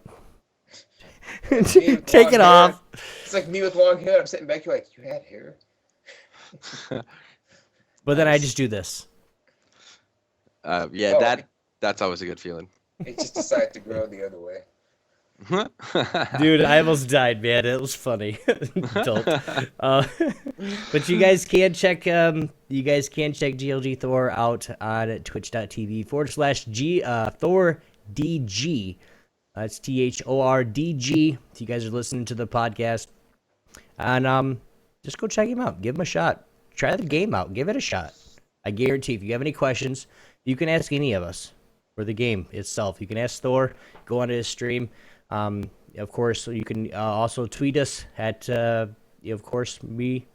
Me with take long it hair, off. It's like me with long hair. I'm sitting back here like, you had hair? But then I just do this. Yeah, Oh. that's always a good feeling. It just decided to grow the other way. Dude, I almost died, man. It was funny. Don't. But you guys can check GLG Thor out on twitch.tv/G ThorDG. That's THORDG. If you guys are listening to the podcast, and just go check him out. Give him a shot. Try the game out. Give it a shot. I guarantee. If you have any questions, you can ask any of us for the game itself. You can ask Thor. Go onto his stream. Of course, you can also tweet us at, of course, me.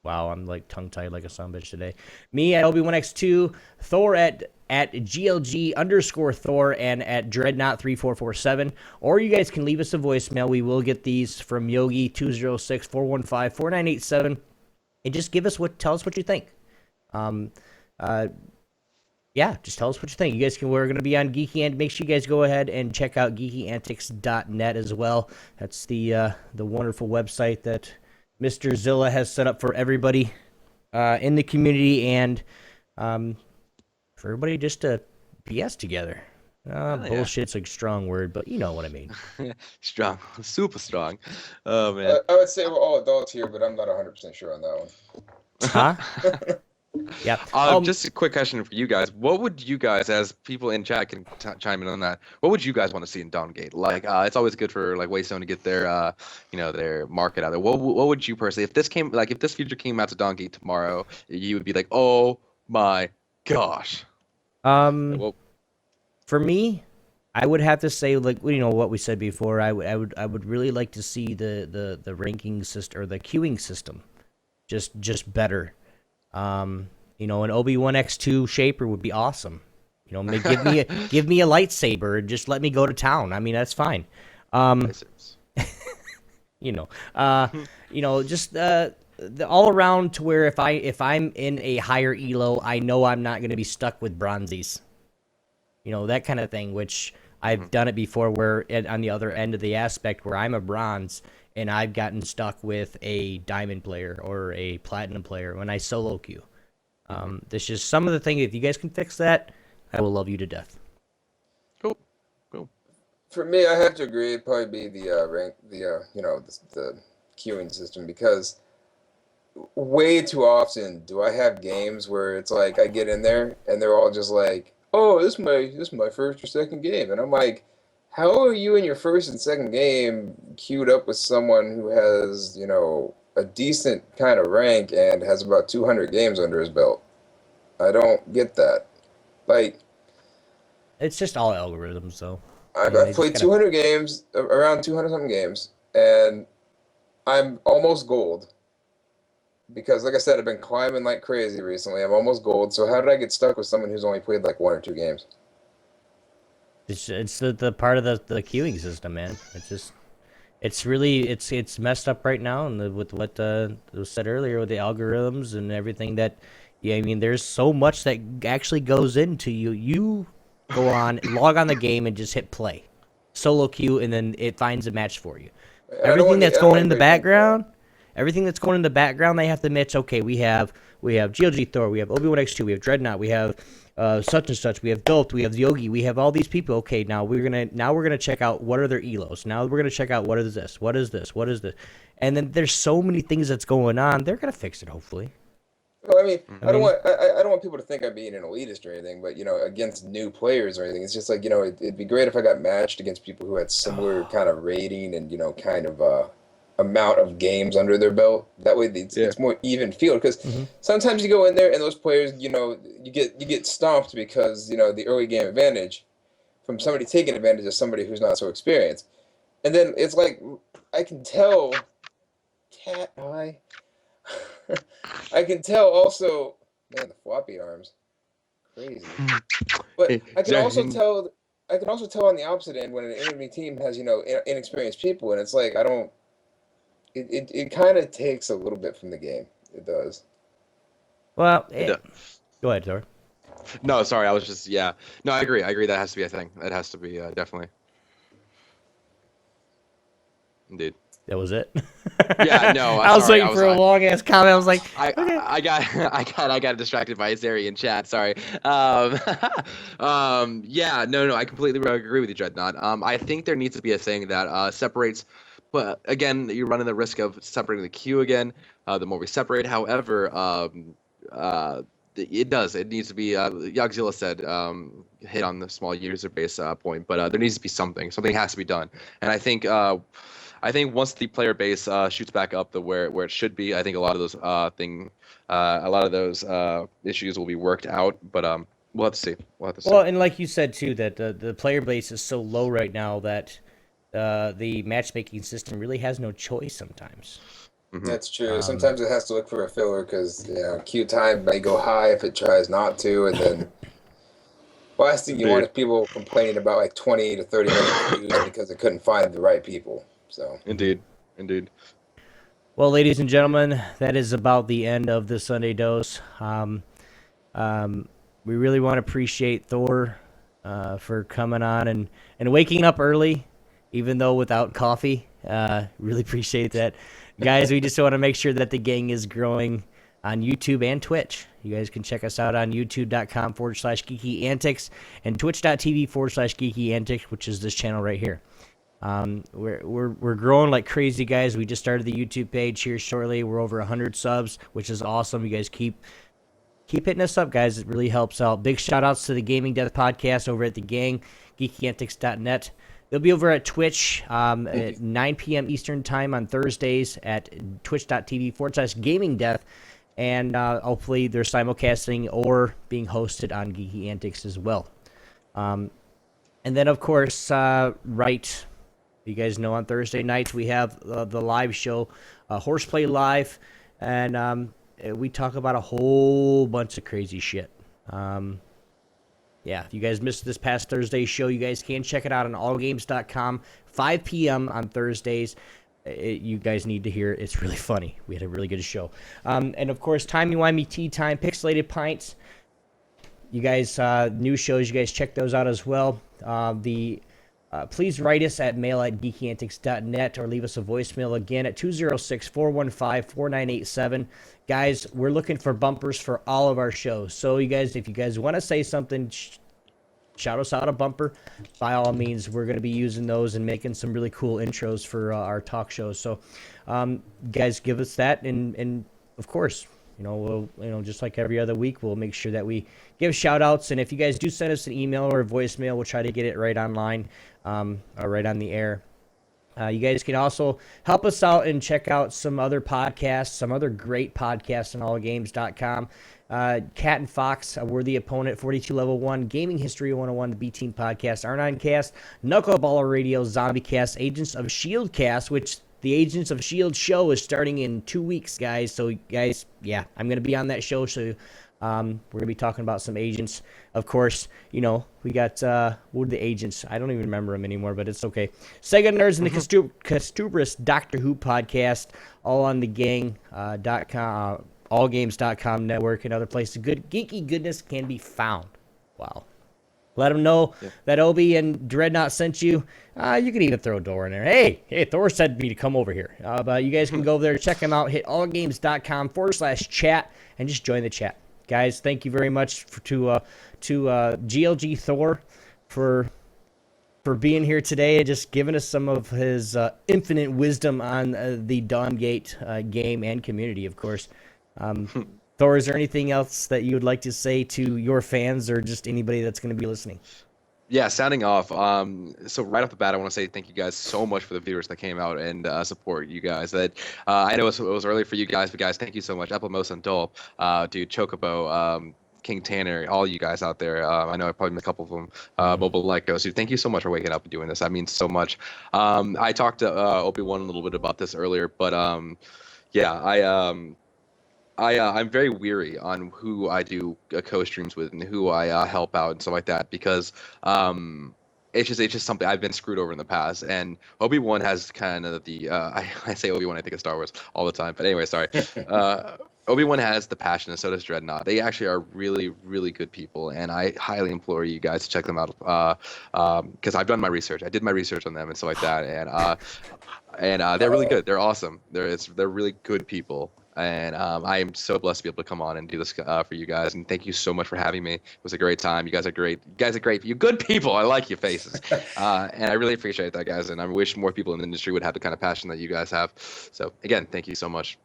Wow, I'm like tongue-tied like a son of a bitch today. Me at Obi1X2, Thor at GLG_Thor, and at Dreadnought3447. Or you guys can leave us a voicemail. We will get these from Yogi 206-415-4987. And just tell us what you think. yeah, just tell us what you think. You guys can. We're going to be on Geeky, and make sure you guys go ahead and check out GeekyAntics.net as well. That's the wonderful website that Mr. Zilla has set up for everybody in the community and for everybody just to BS together. Bullshit's a strong word, but you know what I mean. Strong, super strong. Oh man. I would say we're all adults here, but I'm not 100% sure on that one. Huh? Yeah. Just a quick question for you guys. What would you guys, as people in chat can chime in on that, what would you guys want to see in DawnGate? Like, it's always good for like WayStone to get their, their market out there. What would you personally, if this feature came out to DawnGate tomorrow, you would be like, oh my gosh. For me, I would have to say, like, what we said before. I would really like to see the ranking system or the queuing system, just better. An Obi-Wan X2 shaper would be awesome. Give me a lightsaber and just let me go to town. I mean, that's fine. Just the all around to where if I'm in a higher elo, I know I'm not going to be stuck with bronzies. That kind of thing, which I've done it before where on the other end of the aspect where I'm a bronze and I've gotten stuck with a diamond player or a platinum player when I solo queue. This is some of the things. If you guys can fix that, I will love you to death. Cool. For me, I have to agree. It'd probably be the queuing system, because way too often do I have games where it's like I get in there and they're all just like, oh, this is my first or second game, and I'm like, how are you in your first and second game queued up with someone who has a decent kind of rank and has about 200 games under his belt? I don't get that. Like, it's just all algorithms, though. I've played 200 games, around 200 something games, and I'm almost gold. Because, like I said, I've been climbing like crazy recently. I'm almost gold. So how did I get stuck with someone who's only played like 1 or 2 games? It's the part of the queuing system, man. It's messed up right now, and with what was said earlier with the algorithms and everything that, there's so much that actually goes into you. You go on, log on the game, and just hit play, solo queue, and then it finds a match for you. Everything that's going in the background. Everything that's going in the background, they have to admit, okay, we have GLG Thor, we have Obi-Wan X2, we have Dreadnought, we have such and such, we have Doped, we have Yogi, we have all these people. Okay, now we're gonna check out what are their elos. Now we're gonna check out what is this, and then there's so many things that's going on. They're gonna fix it, hopefully. Well, I don't want people to think I'm being an elitist or anything, but against new players or anything, it's just like it'd be great if I got matched against people who had similar kind of rating and kind of amount of games under their belt. That way it's more even field, because sometimes you go in there and those players, you get stomped because the early game advantage from somebody taking advantage of somebody who's not so experienced. And then it's like I can tell cat eye. I can tell also, man, the floppy arms, crazy. But I can also tell on the opposite end when an enemy team has inexperienced people, and it's like I don't. It kind of takes a little bit from the game. It does. Well, go ahead, Thor. No, sorry, I was just No, I agree. That has to be a thing. That has to be definitely. Indeed. That was it. Yeah, no. I was waiting for a long ass comment. I was like, okay. I got distracted by Azeri in chat. Sorry. Yeah, no. I completely agree with you, Dreadnought. I think there needs to be a thing that separates. But again, you're running the risk of separating the queue again. The more we separate, however, it does. It needs to be. Yogzilla said hit on the small user base point, but there needs to be something. Something has to be done, and I think once the player base shoots back up to where it should be, I think a lot of those issues will be worked out. But we'll have to see. Well, and like you said too, that the player base is so low right now that the matchmaking system really has no choice sometimes. That's true. Sometimes it has to look for a filler because queue time may go high if it tries not to, and then last thing you want is people complaining about like 20 to 30 minute queues because they couldn't find the right people. So indeed. Well, ladies and gentlemen, that is about the end of the Sunday Dose. we really want to appreciate Thor for coming on and waking up early, even though without coffee. Really appreciate that. Guys, we just want to make sure that the gang is growing on YouTube and Twitch. You guys can check us out on youtube.com/GeekyAntics and twitch.tv/GeekyAntics, which is this channel right here. We're growing like crazy, guys. We just started the YouTube page here shortly. We're over 100 subs, which is awesome. You guys keep hitting us up, guys. It really helps out. Big shout outs to the Gaming Death Podcast over at the gang, geekyantics.net. They'll be over at Twitch at 9 p.m. Eastern Time on Thursdays at twitch.tv/gamingdeath. And hopefully they're simulcasting or being hosted on Geeky Antics as well. And then, of course, you guys know on Thursday nights we have the live show, HorsePLAY Live. And we talk about a whole bunch of crazy shit. Yeah, if you guys missed this past Thursday's show, you guys can check it out on allgames.com, 5 p.m. on Thursdays. You guys need to hear it. It's really funny. We had a really good show. And, of course, Timey-Wimey Tea Time, Pixelated Pints. You guys, new shows, you guys check those out as well. Please write us at mail@geekyantics.net or leave us a voicemail again at 206-415-4987. Guys, we're looking for bumpers for all of our shows. So, you guys, if you guys want to say something, shout us out a bumper. By all means, we're going to be using those and making some really cool intros for our talk shows. So, guys, give us that, and of course, we'll, just like every other week, we'll make sure that we give shout outs. And if you guys do send us an email or a voicemail, we'll try to get it right online, or right on the air. You guys can also help us out and check out some other podcasts, some other great podcasts on allgames.com. Cat and Fox, A Worthy Opponent, 42 Level 1, Gaming History 101, the B-Team Podcast, R9 Cast, Knuckleballer Radio, Zombie Cast, Agents of S.H.I.E.L.D. Cast, which the Agents of S.H.I.E.L.D. show is starting in 2 weeks, guys. So, guys, yeah, I'm going to be on that show. So, we're going to be talking about some agents. Of course, we got, what are the agents? I don't even remember them anymore, but it's okay. Sega Nerds and the Costubrous Doctor Who podcast, all on the gang.com, allgames.com network and other places. Good geeky goodness can be found. Wow. Let them know that Obi and Dreadnought sent you. You can even throw a door in there. Hey, Thor said me to come over here. But you guys can go over there, check them out, hit allgames.com/chat, and just join the chat. Guys, thank you very much to GLG Thor for being here today and just giving us some of his infinite wisdom on the DawnGate game and community, of course. Thor, is there anything else that you would like to say to your fans or just anybody that's going to be listening? Yeah, sounding off. So right off the bat, I want to say thank you guys so much for the viewers that came out and support you guys. That I know it was early for you guys, but guys, thank you so much. Applemosa and Dole, dude, Chocobo, King Tanner, all you guys out there. I know I probably missed a couple of them. Mobile Lycos, dude, thank you so much for waking up and doing this. That means so much. I talked to Obi-Wan a little bit about this earlier, but yeah, I'm very weary on who I do co-streams with and who I help out and stuff like that because it's just something I've been screwed over in the past. And Obi-Wan has kind of the I say Obi-Wan, I think of Star Wars all the time, but anyway, sorry. Obi-Wan has the passion, and so does Dreadnought. They actually are really, really good people, and I highly implore you guys to check them out because I've done my research. I did my research on them and stuff like that, and they're really good. They're awesome. They're really good people. And I am so blessed to be able to come on and do this for you guys. And thank you so much for having me. It was a great time. You guys are great. You guys are great. You good people. I like your faces. And I really appreciate that, guys. And I wish more people in the industry would have the kind of passion that you guys have. So, again, thank you so much.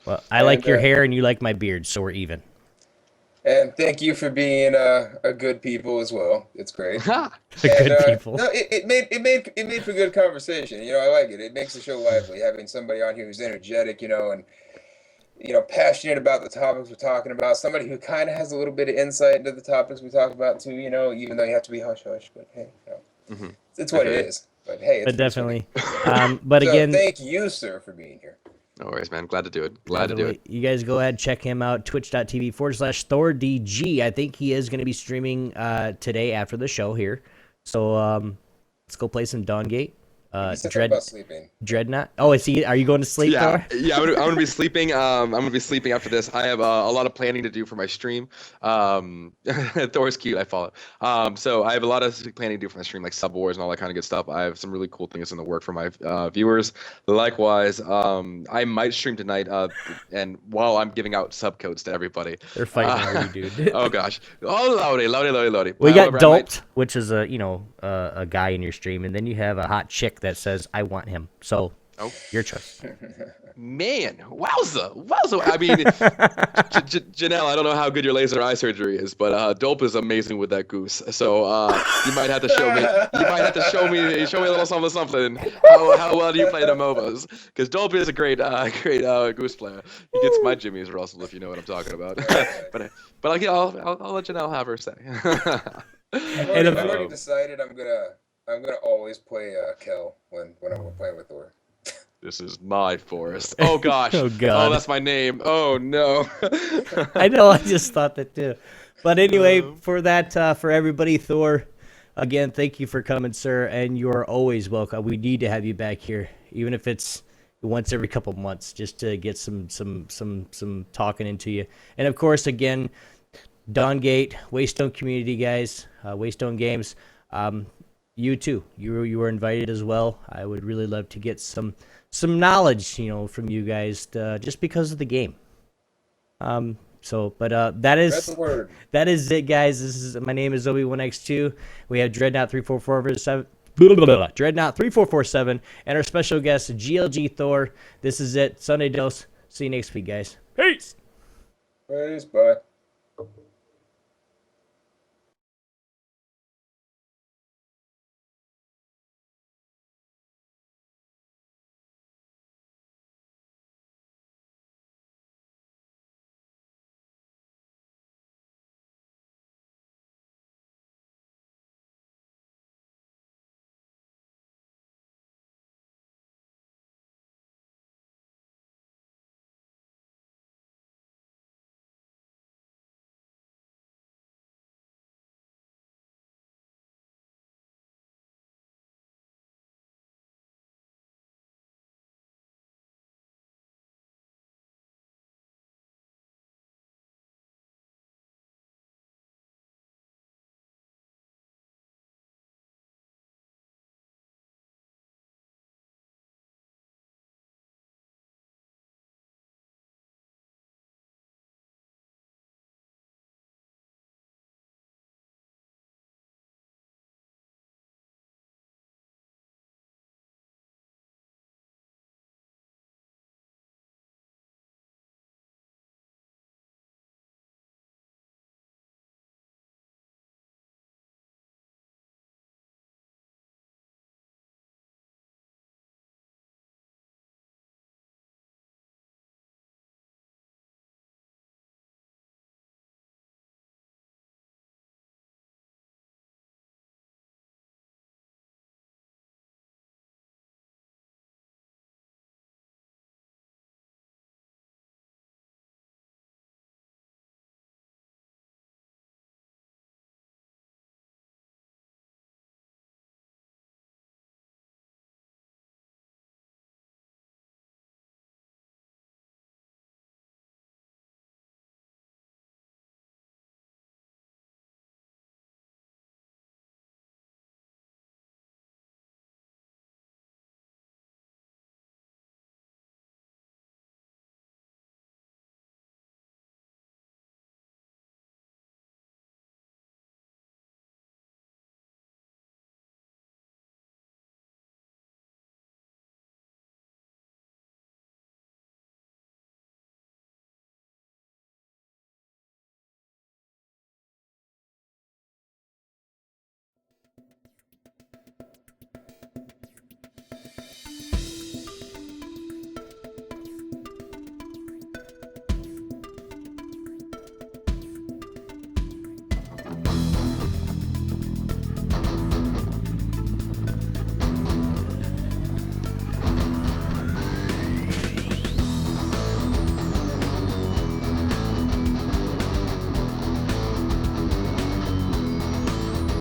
Well, I like your hair and you like my beard, so we're even. And thank you for being a good people as well. It's great. Good people. No, it made for good conversation. I like it. It makes the show lively having somebody on here who's energetic, and passionate about the topics we're talking about. Somebody who kind of has a little bit of insight into the topics we talk about too. Even though you have to be hush hush, but hey, it's what it is. But hey, it's definitely. But so again, thank you, sir, for being here. No worries, man. Glad to do it. Glad to do it. You guys go ahead and check him out, twitch.tv/ThorDG. I think he is going to be streaming today after the show here. So let's go play some DawnGate. You said something about sleeping. Dreadnought. Oh, is he? Are you going to sleep, Yeah, Thor? yeah, I'm gonna be sleeping. I'm gonna be sleeping after this. I have a lot of planning to do for my stream. Thor's cute. I follow. So I have a lot of planning to do for my stream, like sub wars and all that kind of good stuff. I have some really cool things in the work for my viewers. Likewise, I might stream tonight. And while I'm giving out sub codes to everybody, They're fighting over you, dude. oh gosh, oh lordy. We got However, Doped, which is a guy in your stream, and then you have a hot chick that says, "I want him." So, your choice. Man, wowza. I mean, Janelle, I don't know how good your laser eye surgery is, but Dope is amazing with that goose. So you might have to show me. You might have to show me a little something. How well do you play the MOBAs? Because Dope is a great goose player. He gets my jimmies, Russell, if you know what I'm talking about. but I'll let Janelle have her say. I've already decided I'm gonna always play Kel when I'm playing with Thor. This is my forest. Oh gosh. Oh god. Oh, that's my name. Oh no. I know. I just thought that too. But anyway, for everybody, Thor, again, thank you for coming, sir, and you are always welcome. We need to have you back here, even if it's once every couple months, just to get some talking into you. And of course, again, DawnGate, WayStone community guys, WayStone Games. You too. You were invited as well. I would really love to get some knowledge, from you guys, just because of the game. That is That's the word. That is it, guys. My name is Obi1X2. We have Dreadnought 3447. Dreadnought 3447, and our special guest GLG Thor. This is it. Sunday Dose. See you next week, guys. Peace. Peace. Bye.